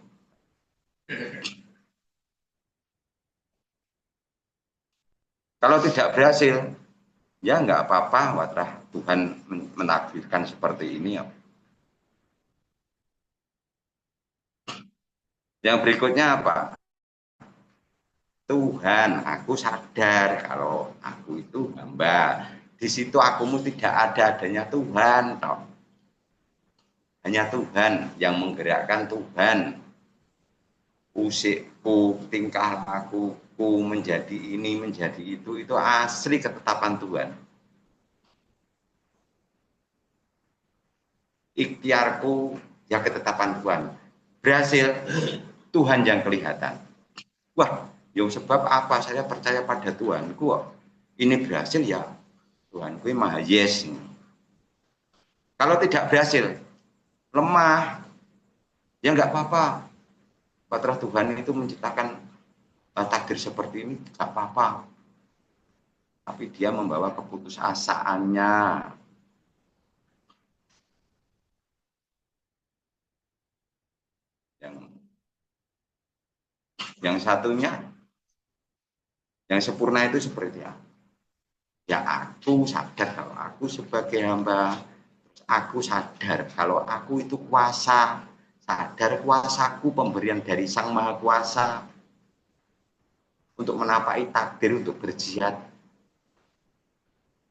Kalau tidak berhasil, ya nggak apa-apa, watrah Tuhan menakdirkan seperti ini ya. Yang berikutnya apa? Tuhan, aku sadar kalau aku itu hamba. Di situ akumu tidak adanya Tuhan, toh. Hanya Tuhan yang menggerakkan Tuhan. Usikku, tingkah lakuku menjadi ini, menjadi itu asli ketetapan Tuhan. Ikhtiarku, ya ketetapan Tuhan. Berhasil, Tuhan yang kelihatan. Wah, yang sebab apa saya percaya pada Tuhanku? Ini berhasil ya, Tuhanku Maha Yes. Kalau tidak berhasil, lemah, ya nggak apa-apa. Patrah Tuhan itu menciptakan takdir seperti ini, nggak apa-apa. Tapi dia membawa keputusasaannya. Yang satunya, yang sempurna itu seperti apa? Ya aku sadar kalau aku sebagai hamba, aku sadar kalau aku itu kuasa, sadar kuasaku pemberian dari Sang Maha Kuasa untuk menapaki takdir, untuk berjihad,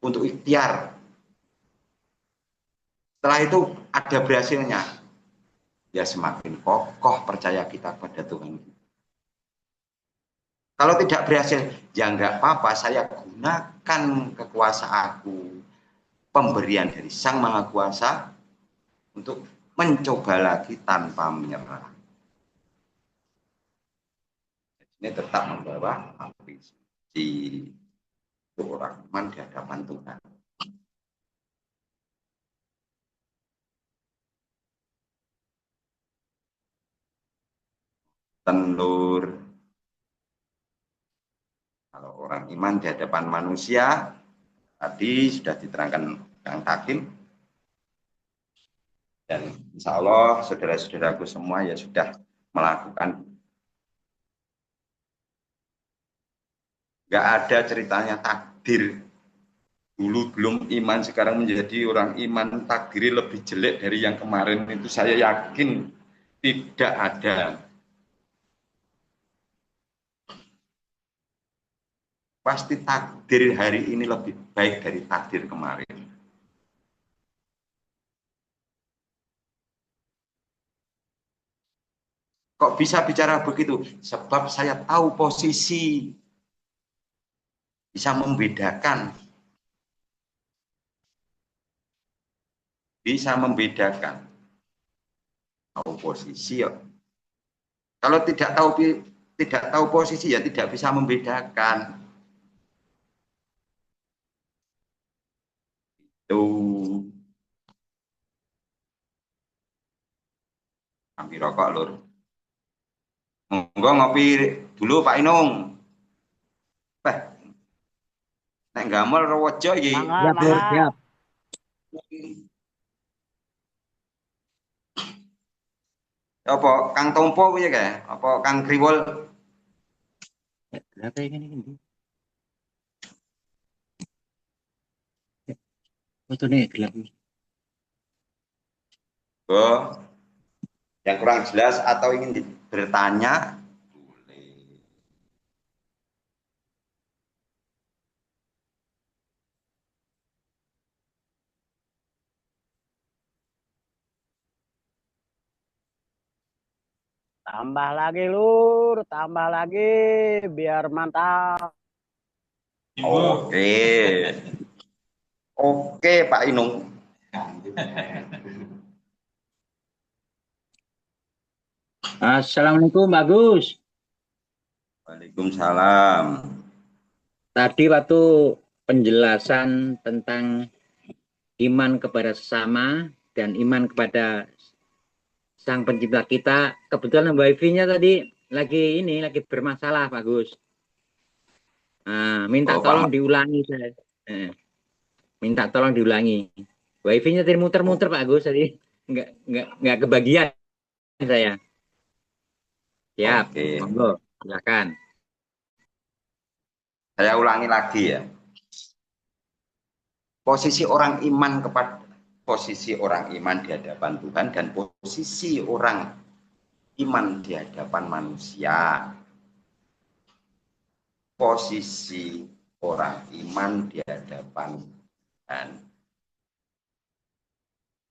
untuk ikhtiar Setelah itu ada berhasilnya, ya semakin kokoh percaya kita pada Tuhan. Kalau tidak berhasil, ya enggak apa-apa, saya gunakan kekuasaanku, pemberian dari Sang Maha Kuasa untuk mencoba lagi tanpa menyerah. Ini tetap membawa api suci orang iman di hadapan Tuhan. Tenur. Kalau orang iman di hadapan manusia, tadi sudah diterangkan Kang Takim. Dan insya Allah saudara-saudaraku semua ya sudah melakukan. Nggak ada ceritanya takdir. Dulu belum iman, sekarang menjadi orang iman, takdir lebih jelek dari yang kemarin. Itu saya yakin tidak ada. Pasti takdir hari ini lebih baik dari takdir kemarin. Kok bisa bicara begitu? Sebab saya tahu posisi. Bisa membedakan. Bisa membedakan. Tahu posisi ya. Kalau tidak tahu posisi ya tidak bisa membedakan. Itu ambil rokok lur. Monggo ngopi dulu Pak Inung. Nek gamel rewojo iki. Siap, Lur, siap. Apa Kang Tompo punya kayak? Apa Kang Kriwol? Berapa ini? Itu nih gelap. Oh, yang kurang jelas atau ingin bertanya? Boleh. Tambah lagi Lur, tambah lagi biar mantap. Oke. Oke Pak Inung. Assalamualaikum, Bagus. Waalaikumsalam. Tadi waktu penjelasan tentang iman kepada sesama dan iman kepada Sang Pencipta kita, kebetulan wifi-nya tadi lagi bermasalah, Pak Gus. Nah, minta tolong diulangi saya. Minta tolong diulangi. Wifi-nya tadi muter-muter Pak Gus tadi. Enggak kebagian saya. Siap. Oke. Monggo, silakan. Saya ulangi lagi ya. Posisi orang iman di hadapan Tuhan dan posisi orang iman di hadapan manusia. Posisi orang iman di hadapan Tuhan.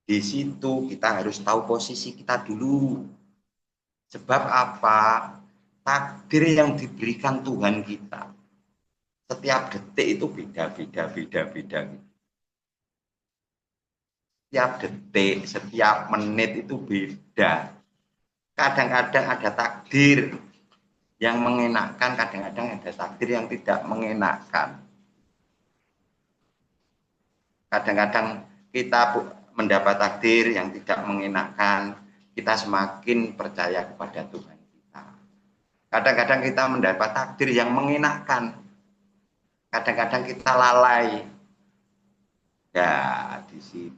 Di situ kita harus tahu posisi kita dulu. Sebab apa? Takdir yang diberikan Tuhan kita. Setiap detik itu beda. Setiap detik, setiap menit itu beda. Kadang-kadang ada takdir yang mengenakkan, kadang-kadang ada takdir yang tidak mengenakkan. Kadang-kadang kita mendapat takdir yang tidak mengenakkan, kita semakin percaya kepada Tuhan kita. Kadang-kadang kita mendapat takdir yang mengenakkan, kadang-kadang kita lalai. Ya, di situ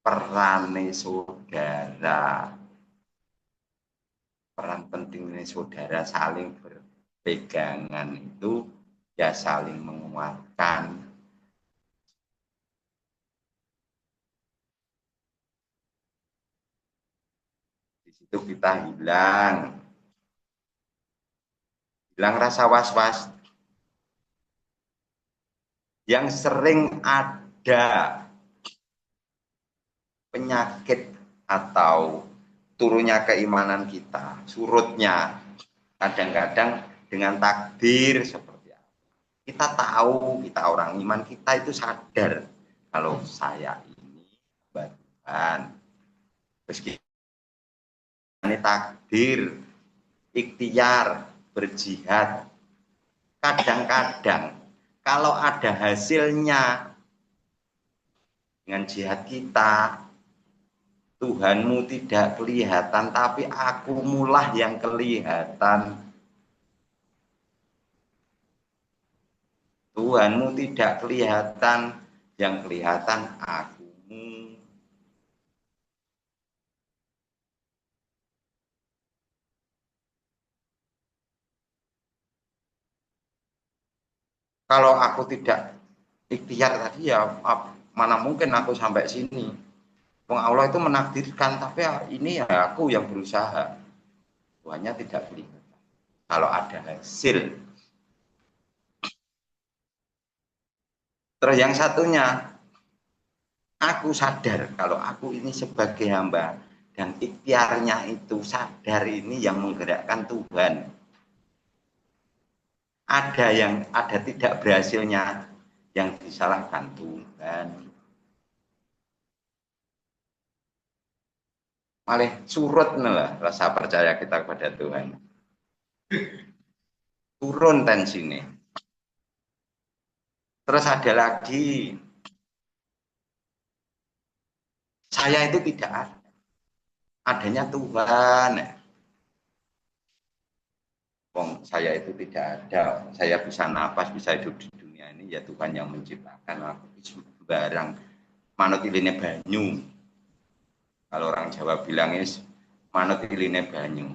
peran saudara, peran pentingnya saudara saling berpegangan itu ya saling menguatkan. Di situ kita hilang rasa was-was, yang sering ada penyakit atau turunnya keimanan kita, surutnya kadang-kadang dengan takdir seperti apa. Kita tahu, kita orang iman, kita itu sadar kalau saya ini hamba Tuhan. Meski ini takdir, ikhtiar, berjihad. Kadang-kadang kalau ada hasilnya dengan jihad kita, Tuhanmu tidak kelihatan, tapi aku mulah yang kelihatan. Tuhanmu tidak kelihatan, yang kelihatan akumu. Kalau aku tidak ikhtiar tadi ya mana mungkin aku sampai sini. Allah itu menakdirkan, tapi ini ya aku yang berusaha. Tuhannya tidak kelihatan. Kalau ada hasil. Terus yang satunya, aku sadar kalau aku ini sebagai hamba dan ikhtiarnya itu sadar ini yang menggerakkan Tuhan. Ada tidak berhasilnya yang disalahkan Tuhan. Malah surut lah rasa percaya kita kepada Tuhan. Turun tensinya. Terus ada lagi, saya itu tidak ada. Adanya Tuhan. Saya itu tidak ada. Saya bisa napas, bisa hidup di dunia ini, ya Tuhan yang menciptakan aku. Barang manut iline banyu. Kalau orang Jawa bilangnya manut iline banyu.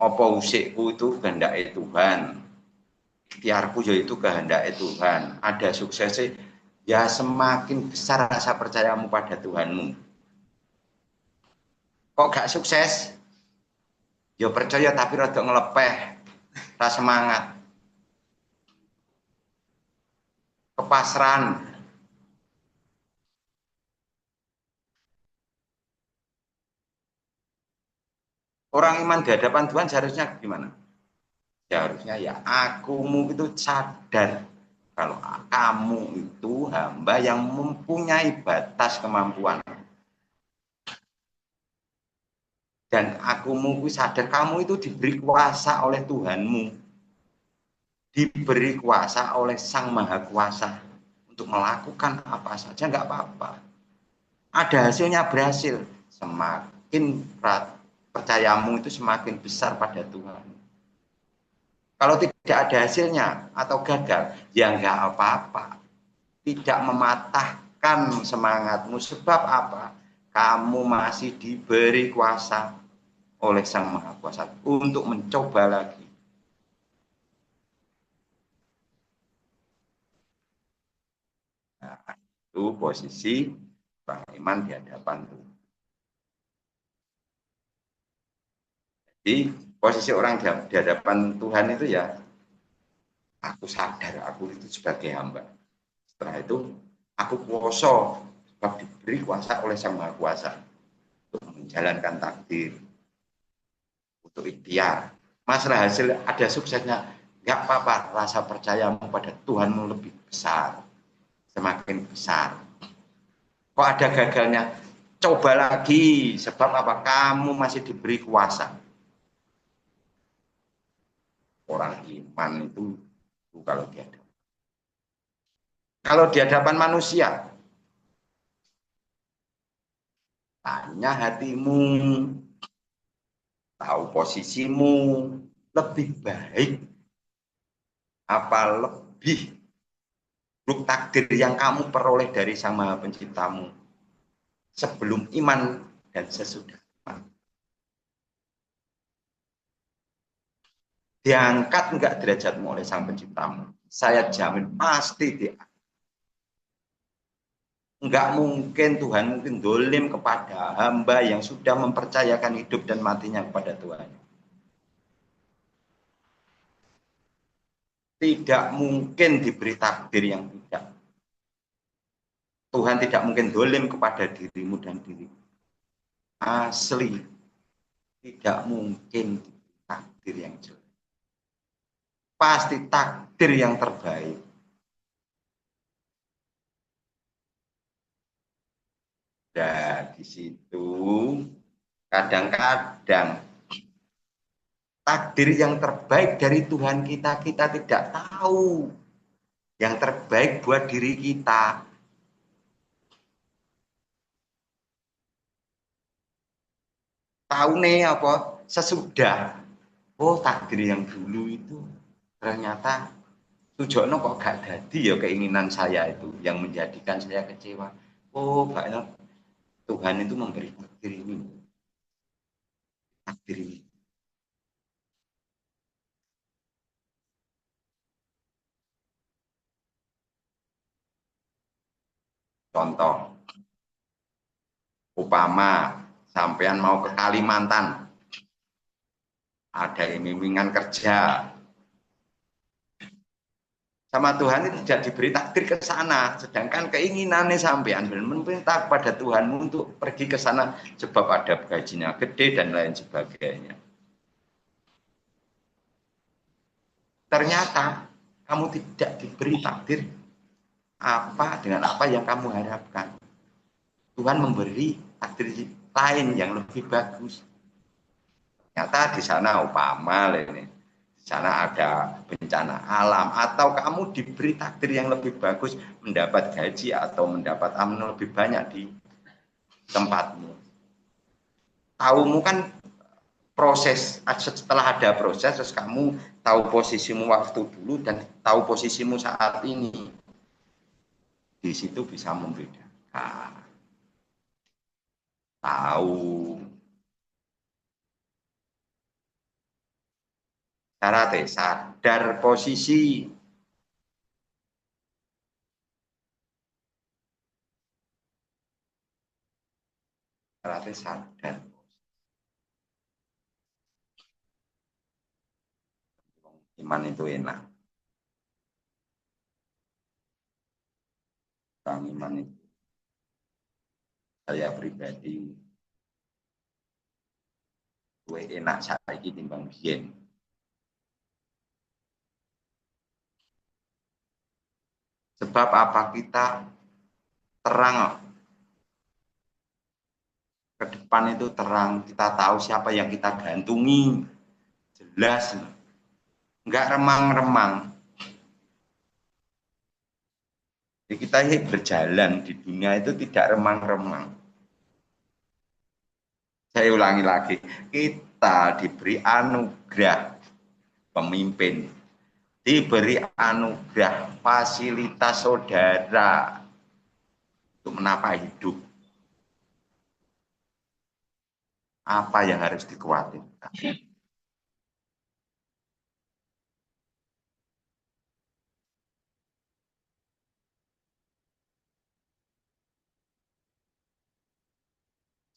Apa usikku itu kehendak Tuhan. Ikhtiarku yaitu kehendak Tuhan. Ada suksesnya, ya semakin besar rasa percayamu pada Tuhanmu. Kok gak sukses? Ya percaya tapi rada ngelepeh, rasa semangat. Kepasrahan. Orang iman di hadapan Tuhan seharusnya gimana? Seharusnya ya akumu itu sadar kalau kamu itu hamba yang mempunyai batas kemampuan. Dan akumu sadar kamu itu diberi kuasa oleh Tuhanmu. Diberi kuasa oleh Sang Maha Kuasa untuk melakukan apa saja, nggak apa-apa. Ada hasilnya berhasil, semakin percayamu itu semakin besar pada Tuhan. Kalau tidak ada hasilnya atau gagal, ya nggak apa-apa. Tidak mematahkan semangatmu. Sebab apa? Kamu masih diberi kuasa oleh Sang Maha Kuasa untuk mencoba lagi. Nah, itu posisi orang iman di hadapan Tuhan. Jadi posisi orang di hadapan Tuhan itu ya, aku sadar aku itu sebagai hamba. Setelah itu aku kuasa, sebab diberi kuasa oleh Sang Maha Kuasa untuk menjalankan takdir, untuk ikhtiar. Masalah hasil ada suksesnya, nggak apa-apa. Rasa percayamu pada Tuhanmu lebih besar, semakin besar. Kok ada gagalnya? Coba lagi, sebab apa? Kamu masih diberi kuasa. Orang iman itu kalau di hadapan manusia, tanya hatimu, tahu posisimu, lebih baik apa lebih buruk takdir yang kamu peroleh dari Sang Maha Penciptamu sebelum iman dan sesudah iman. Diangkat enggak derajatmu oleh Sang Penciptamu? Saya jamin pasti diangkat. Enggak mungkin Tuhan mungkin dolim kepada hamba yang sudah mempercayakan hidup dan matinya kepada Tuhan. tidak mungkin diberi takdir yang tidak. Tuhan tidak mungkin dolim kepada dirimu dan dirimu. Asli, tidak mungkin takdir yang jelek. Pasti takdir yang terbaik. Dan di situ kadang-kadang takdir yang terbaik dari Tuhan kita tidak tahu. Yang terbaik buat diri kita. Tahu nih apa? Sesudah. Oh, takdir yang dulu itu ternyata tujuannya kok gak jadi ya keinginan saya itu yang menjadikan saya kecewa. Oh, banyak Tuhan itu memberi takdir ini. Takdir ini. Contoh, upama sampean mau ke Kalimantan, ada iming-imingan kerja, sama Tuhan itu tidak diberi takdir ke sana, sedangkan keinginannya sampean meminta kepada Tuhanmu untuk pergi ke sana sebab ada gajinya gede dan lain sebagainya. Ternyata kamu tidak diberi takdir apa dengan apa yang kamu harapkan. Tuhan memberi takdir lain yang lebih bagus. Ternyata di sana upama ini, di sana ada bencana alam atau kamu diberi takdir yang lebih bagus mendapat gaji atau mendapat amanah lebih banyak di tempatmu. Taumu kan proses, setelah ada proses terus kamu tahu posisimu waktu dulu dan tahu posisimu saat ini. Di situ bisa membedakan. Tahu cara sadar posisi. Cara sadar. Iman itu enak. Orang iman itu. Saya pribadi gue enak saiki timbang biyen. Sebab apa kita terang ke depan itu terang, kita tahu siapa yang kita gantungi, jelas, enggak remang-remang. Jadi kita berjalan di dunia itu tidak remang-remang. Saya ulangi lagi, kita diberi anugerah pemimpin, diberi anugerah fasilitas saudara untuk menata hidup. Apa yang harus dikhawatirkan?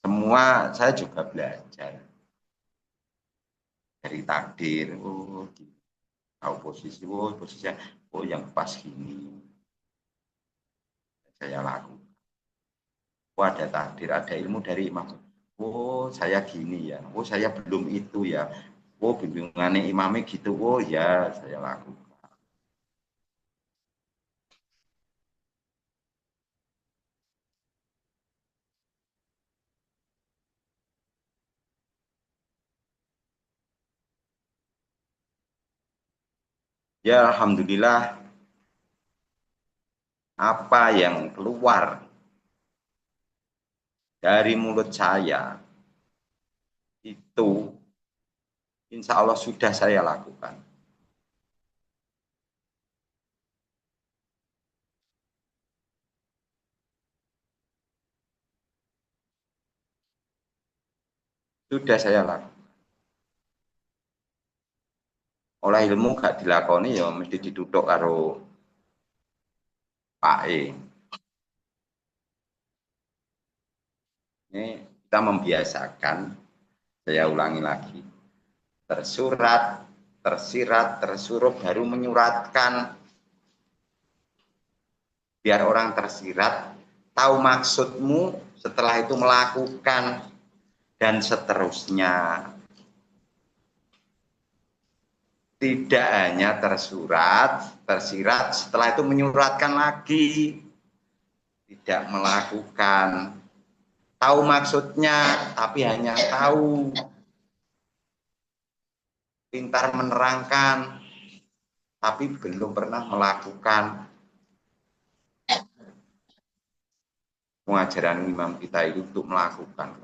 Semua saya juga belajar dari takdir. Oh, tahu posisinya, oh yang pas gini saya lakukan. Oh, ada takdir, ada ilmu dari imam. Oh, saya gini ya. Oh, saya belum itu ya. Oh, bimbingannya imamnya gitu. Oh ya, saya lakukan. Ya, alhamdulillah apa yang keluar dari mulut saya itu insya Allah sudah saya lakukan. Sudah saya lakukan. Oleh ilmu gak dilakoni ya mesti diduduk karo Pak E. Ini kita membiasakan, saya ulangi lagi, tersurat tersirat, tersuruh, baru menyuratkan. Biar orang tersirat, tahu maksudmu, setelah itu melakukan, dan seterusnya. Tidak hanya tersirat, setelah itu menyuratkan lagi. Tidak melakukan. Tahu maksudnya, tapi hanya tahu. Pintar menerangkan, tapi belum pernah melakukan. Pengajaran imam kita itu untuk melakukan.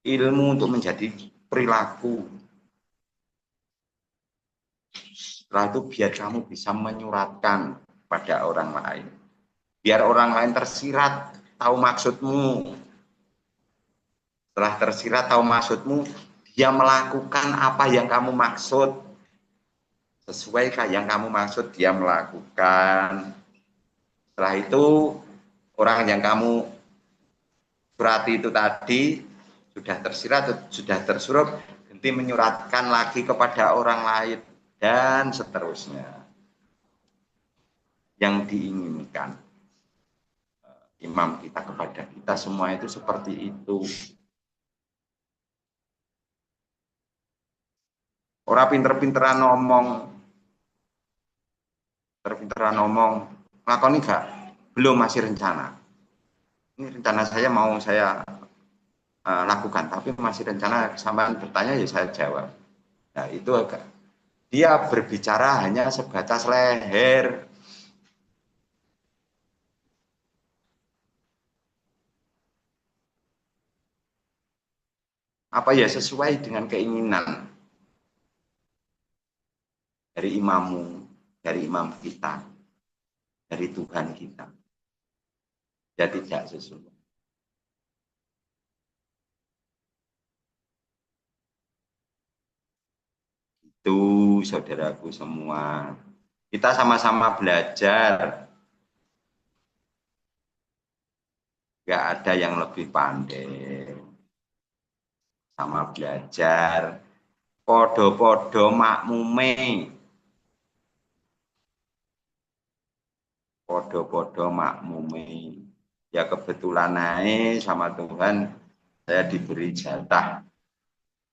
Ilmu untuk menjadi perilaku. Setelah itu biar kamu bisa menyuratkan pada orang lain. Biar orang lain tersirat, tahu maksudmu. Setelah tersirat, tahu maksudmu, dia melakukan apa yang kamu maksud. Sesuai yang kamu maksud, dia melakukan. Setelah itu, orang yang kamu surati itu tadi, sudah tersirat, sudah tersuruh, nanti menyuratkan lagi kepada orang lain, dan seterusnya. Yang diinginkan imam kita kepada kita semua itu seperti itu. Orang pinter-pinteran ngomong, ngelakoni gak? Belum, masih rencana. Ini rencana saya mau saya lakukan, tapi masih rencana, sampean bertanya ya saya jawab. Nah itu agak, dia berbicara hanya sebatas leher. Apa ya sesuai dengan keinginan dari imammu, dari imam kita, dari Tuhan kita. Ya tidak sesuai. Itu saudaraku semua. Kita sama-sama belajar. Gak ada yang lebih pandai. Sama belajar. Podo-podo makmume. Podo-podo makmume. Ya kebetulan naik sama Tuhan, saya diberi jatah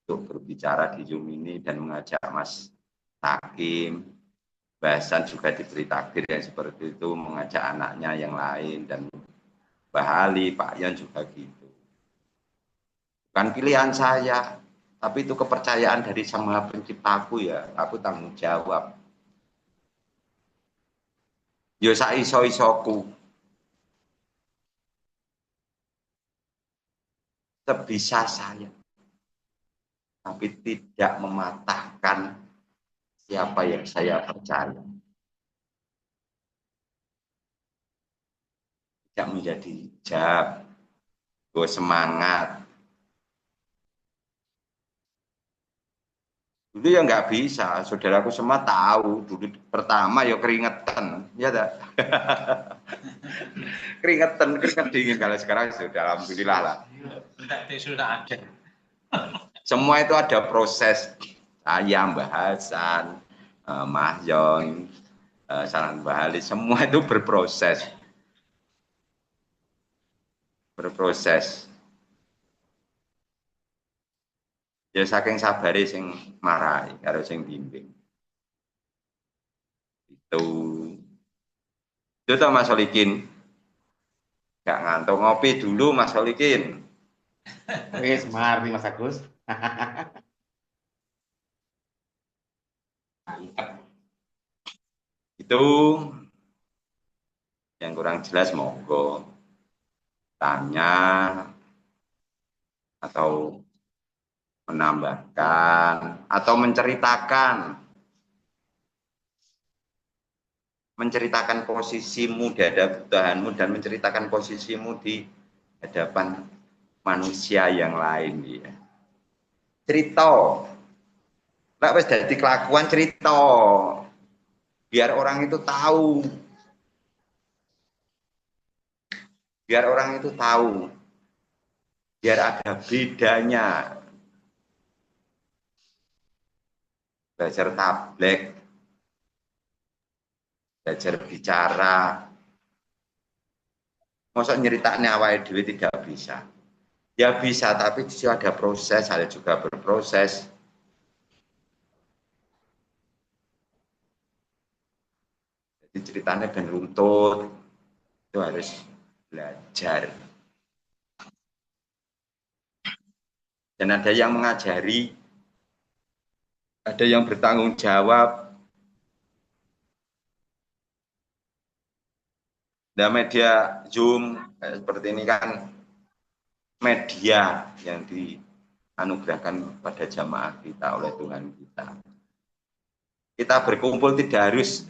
untuk berbicara di Zoom ini dan mengajak Mas Hakim. Bahasan juga diberi takdir yang seperti itu, mengajak anaknya yang lain, dan Mbah Ali, Pak Yon juga gitu. Bukan pilihan saya, tapi itu kepercayaan dari Sang Maha Penciptaku ya, aku tanggung jawab. Yo saiso-isoku. Sebisa saya. Tapi tidak mematahkan siapa yang saya percaya. Tidak menjadi hijab. Gue semangat. Dulu ya nggak bisa, saudaraku semua tahu. Dulu pertama ya keringetan, ya tak? keringet dingin. Kalau sekarang sudah alhamdulillah lah. Sudah ada. Semua itu ada proses. Saya, Mbah Hasan, Mahyon, Saran Mbah Ali, semua itu berproses. Ya saking sabare sing marahi karo sing bimbing. Itu toh Mas Solikin. Gak ngantuk ngopi dulu Mas Solikin. Wis mari Mas Agus. Itu yang kurang jelas monggo tanya atau menambahkan atau menceritakan posisimu di hadapan Tuhanmu dan menceritakan posisimu di hadapan manusia yang lain ya. Cerita. Nek wis dadi kelakuan cerita. Biar orang itu tahu. biar orang itu tahu, biar ada bedanya belajar tablek, belajar bicara. Masa nyeritaknya awal dhewe tidak bisa. Ya bisa, tapi disitu ada proses, ada juga berproses. Jadi ceritanya ben runtut, itu harus belajar. Dan ada yang mengajari, ada yang bertanggung jawab. Nah, media Zoom seperti ini kan media yang dianugerahkan pada jamaah kita oleh Tuhan kita. Kita berkumpul tidak harus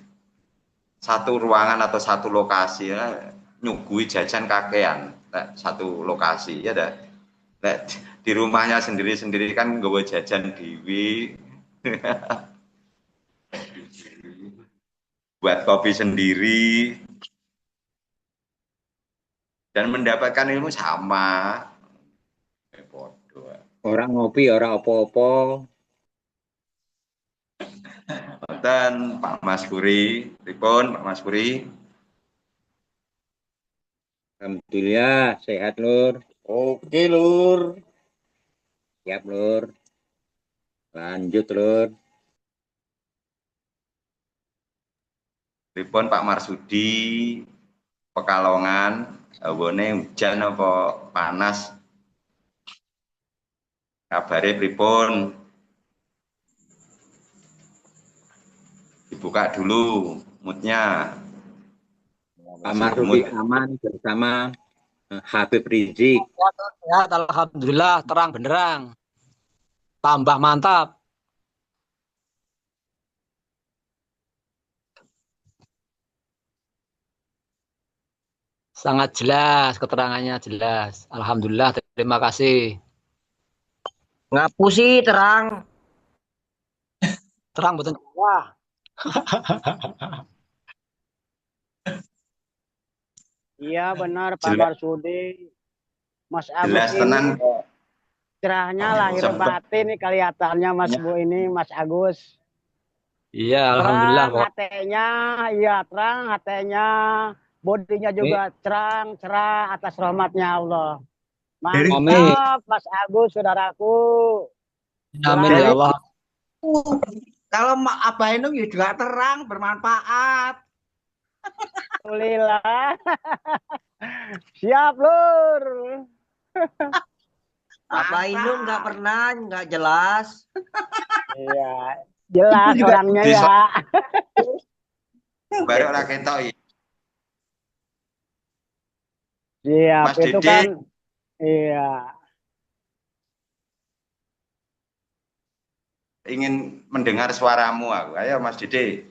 satu ruangan atau satu lokasi, ya, nyugui jajan kakean satu lokasi ya dah. Di rumahnya sendiri-sendiri kan nggawa jajan dewi, buat kopi sendiri, dan mendapatkan ilmu sama. Orang ngopi, orang opo-opo. Dan Pak Mas Puri, pripun Pak Mas Puri? Alhamdulillah, sehat Lur. Oke, Lur. Siap Lur. Lanjut Lur. Pripun Pak Marsudi, Pekalongan, awane hujan apa panas? Kabare pripun? Dibuka dulu moodnya. Pak Marsudi aman bersama Habib Rizik. Sehat, alhamdulillah, terang benderang. Tambah mantap. Sangat jelas, keterangannya jelas. Alhamdulillah, terima kasih. Ngapusi terang. Terang betul. Wah. Iya benar Pak Marsudi. Mas Agus Jelas ini tenan. cerahnya lahir batin nih kelihatannya Mas Bu ini Mas Agus. Iya, alhamdulillah. Terang hatenya, iya terang hatenya, bodinya juga cerang, cerah atas rahmatnya Allah. Mantap Mas Agus, saudaraku. Amin ya Allah. Kalau Abah Inung juga terang, bermanfaat. Alhamdulillah. Siap Lur. Abah Inung nggak pernah, nggak jelas. Iya, jelas orangnya ya. Baru ora ketok. Siap, Mas itu Dede. kan iya. Ingin mendengar suaramu aku. Ayo Mas Dede.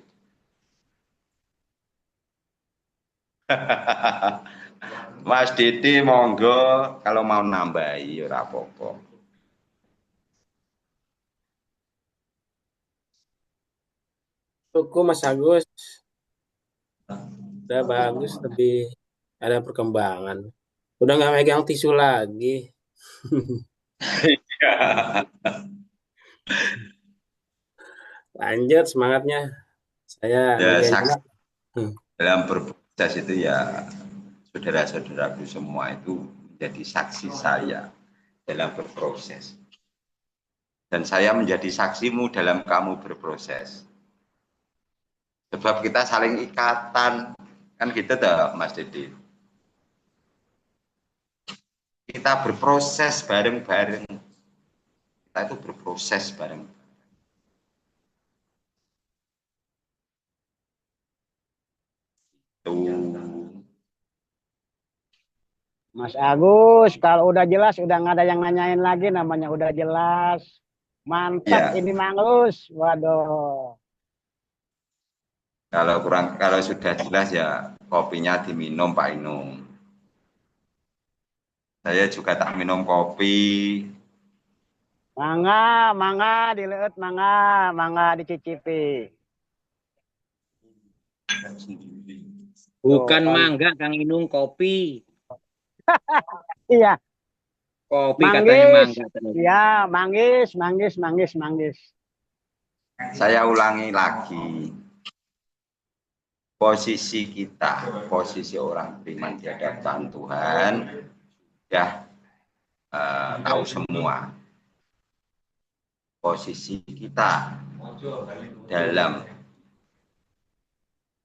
Mas Dede monggo kalau mau nambahi ora apa-apa. Tuku Mas Agus. Udah bagus, lebih ada perkembangan. Udah nggak megang tisu lagi. Lanjut semangatnya. Saya Ya, saksi dalam berproses itu ya saudara-saudaraku semua itu menjadi saksi saya dalam berproses. Dan saya menjadi saksimu dalam kamu berproses. Sebab kita saling ikatan, kan gitu toh Mas Dede. Kita berproses bareng-bareng. Kita itu berproses bareng. Mas Agus, kalau udah jelas udah nggak ada yang nanyain lagi, namanya udah jelas. Mantap Ya. ini Mangus. Waduh. Kalau sudah jelas ya kopinya diminum Pak Inung. Saya juga tak minum kopi. Mangga dileut, mangga dicicipi. Bukan mangga Kang Inung, kopi. Iya, Kopi katanya manggis. mangga terus. Ya, manggis. Saya ulangi lagi. Posisi kita, posisi orang beriman di hadapan Tuhan, ya tahu semua. Posisi kita dalam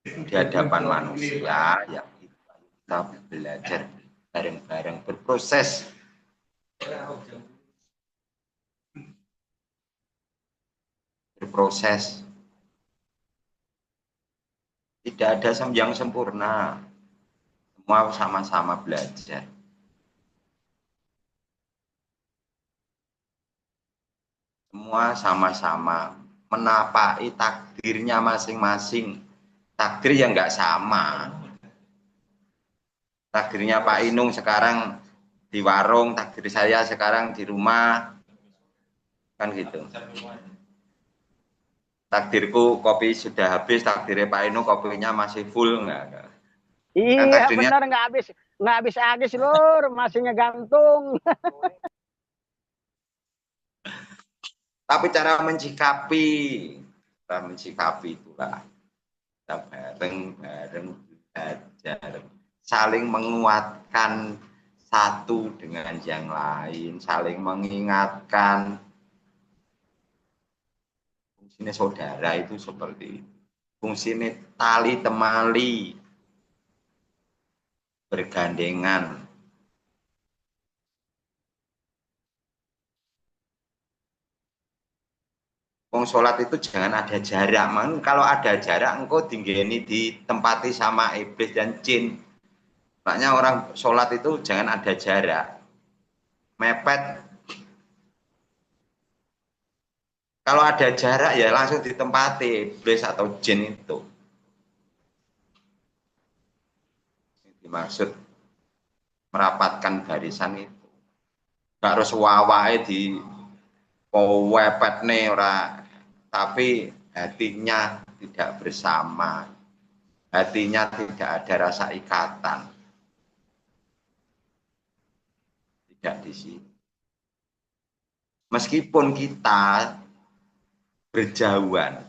di hadapan manusia, ya kita belajar bareng-bareng berproses. Berproses. Tidak ada yang sempurna. Semua sama-sama belajar. Semua sama-sama menapai takdirnya masing-masing. Takdir yang nggak sama. Takdirnya Pak Inung sekarang di warung, takdir saya sekarang di rumah. Kan gitu. Takdirku kopi sudah habis, takdirnya Pak Inung kopinya masih full enggak? Iya, takdirnya... benar nggak habis lur, masih ngegantung. Tapi cara mencikapi itulah kita bareng-bareng belajar, saling menguatkan satu dengan yang lain, saling mengingatkan. Fungsinya saudara itu seperti itu. Fungsinya tali temali, bergandengan. Wong sholat itu jangan ada jarak. Kalau ada jarak, engkau tinggeni ditempati sama iblis dan jin. Makanya orang sholat itu jangan ada jarak. Mepet. Kalau ada jarak ya langsung ditempati iblis atau jin itu. Dimaksud merapatkan barisan itu. Gak harus wawae di wepet nih ora, tapi hatinya tidak bersama, hatinya tidak ada rasa ikatan, tidak di sini. Meskipun kita berjauhan,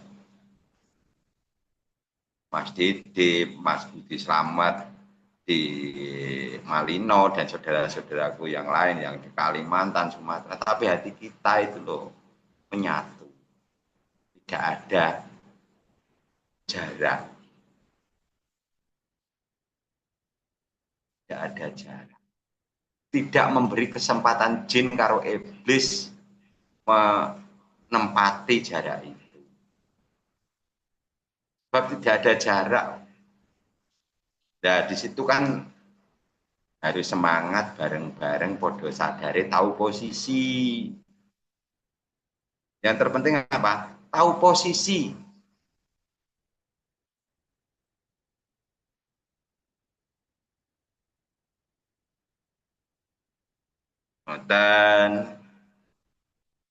Mas Didi, Mas Budi Slamet di Malino dan saudara-saudaraku yang lain yang di Kalimantan, Sumatera, tapi hati kita itu loh menyatu, tidak ada jarak, tidak ada jarak, tidak memberi kesempatan jin karo iblis menempati jarak itu, sebab tidak ada jarak. Nah, di situ kan harus semangat bareng-bareng, podo sadari, tahu posisi. Yang terpenting apa? Tahu posisi. Dan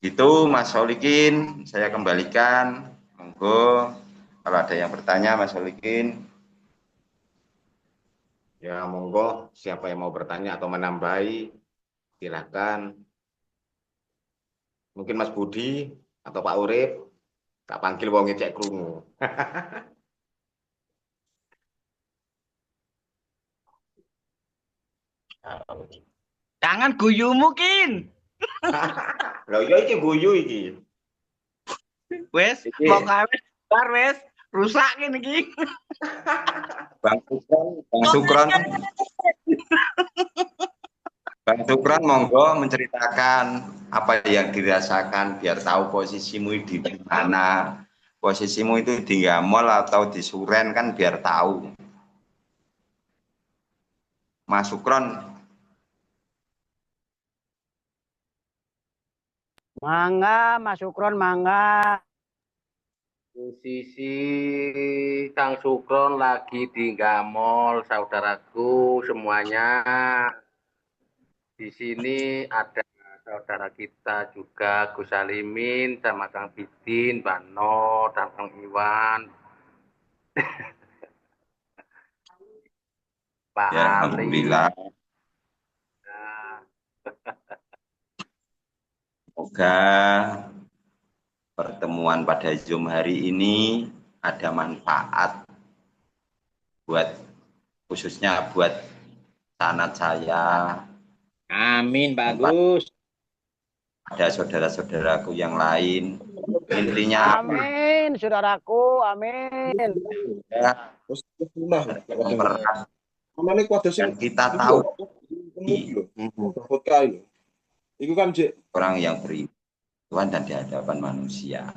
itu Mas Solikin, saya kembalikan. Monggo kalau ada yang bertanya Mas Solikin. Ya, monggo siapa yang mau bertanya atau menambahi, silakan. Mungkin Mas Budi atau Pak Urip, tak panggil wong cek krungu. Jangan guyu mungkin. Lah iya iki guyu iki. Wes, mau kawin bar wes, rusak iki. Bang Sukron monggo menceritakan apa yang dirasakan biar tahu posisimu di mana. Posisimu itu di Gamol atau di Suren kan biar tahu. Mas Sukron. Mangga, Mas Sukron, mangga. Posisi Kang Sukron lagi di Gamol, saudaraku semuanya. Di sini ada saudara kita juga, Gus Salimin, sama Kang Bidin, Bano, dan Kang Iwan. Pak Ya, Ali. alhamdulillah. Semoga pertemuan pada Zoom hari ini ada manfaat khususnya buat sanad saya. Amin, bagus. Ada saudara-saudaraku yang lain. Intinya amin, saudaraku, amin. Ya, dan kita tahu orang yang beriman Tuhan dan di hadapan manusia.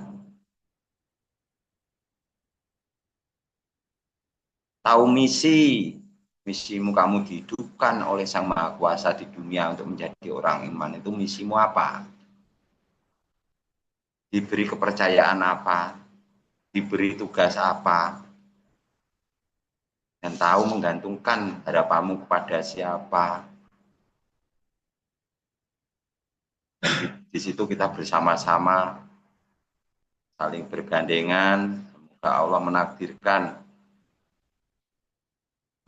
Tahu misimu kamu dihidupkan oleh Sang Maha Kuasa di dunia untuk menjadi orang iman. Itu misimu apa? Diberi kepercayaan apa? Diberi tugas apa? Dan tahu menggantungkan harapanmu kepada siapa. Di situ kita bersama-sama saling bergandengan. Semoga Allah menakdirkan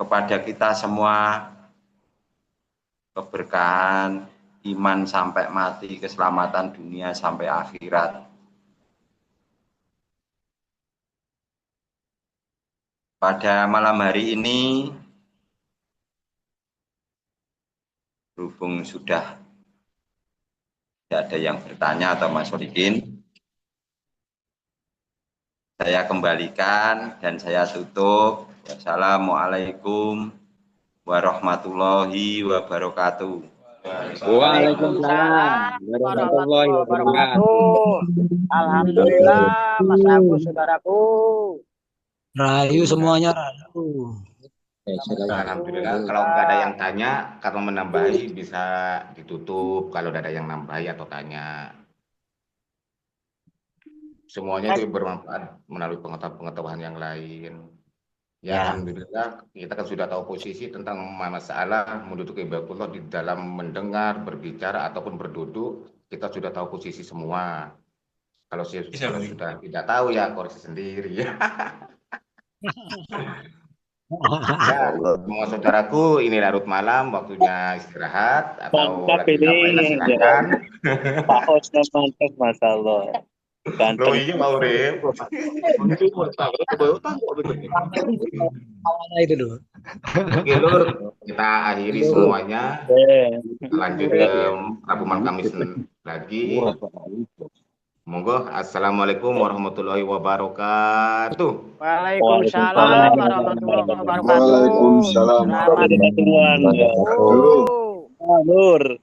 kepada kita semua keberkahan iman sampai mati, keselamatan dunia sampai akhirat. Pada malam hari ini, berhubung sudah tidak ada yang bertanya atau Mas Solikin, saya kembalikan dan saya tutup. Wassalamualaikum warahmatullahi wabarakatuh. Waalaikumsalam warahmatullahi wabarakatuh. Alhamdulillah, Mas Agus, saudaraku. Rayu semuanya, rayu. Alhamdulillah. Kalau nggak ada yang tanya, kalau menambahi bisa ditutup. Kalau ada yang nambahi atau tanya, semuanya itu bermanfaat melalui pengetahuan yang lain. Ya, alhamdulillah kita kan sudah tahu posisi tentang masalah menduduki Baitullah di dalam mendengar, berbicara ataupun berduduk. Kita sudah tahu posisi semua. Kalau sudah tidak tahu ya koreksi sendiri. Ya, semua saudaraku, ini larut malam, waktunya istirahat atau lagi ngapain silakan. Pak Osno mantap, Masya Allah. Loh iya Pak Urip. Itu dulu. Oke Lur, kita akhiri semuanya. Lanjut ke Rabu Malam Kamis lagi. Monggo, assalamualaikum warahmatullahi wabarakatuh. Waalaikumsalam warahmatullahi wabarakatuh. Waalaikumsalam warahmatullahi wabarakatuh. Nur.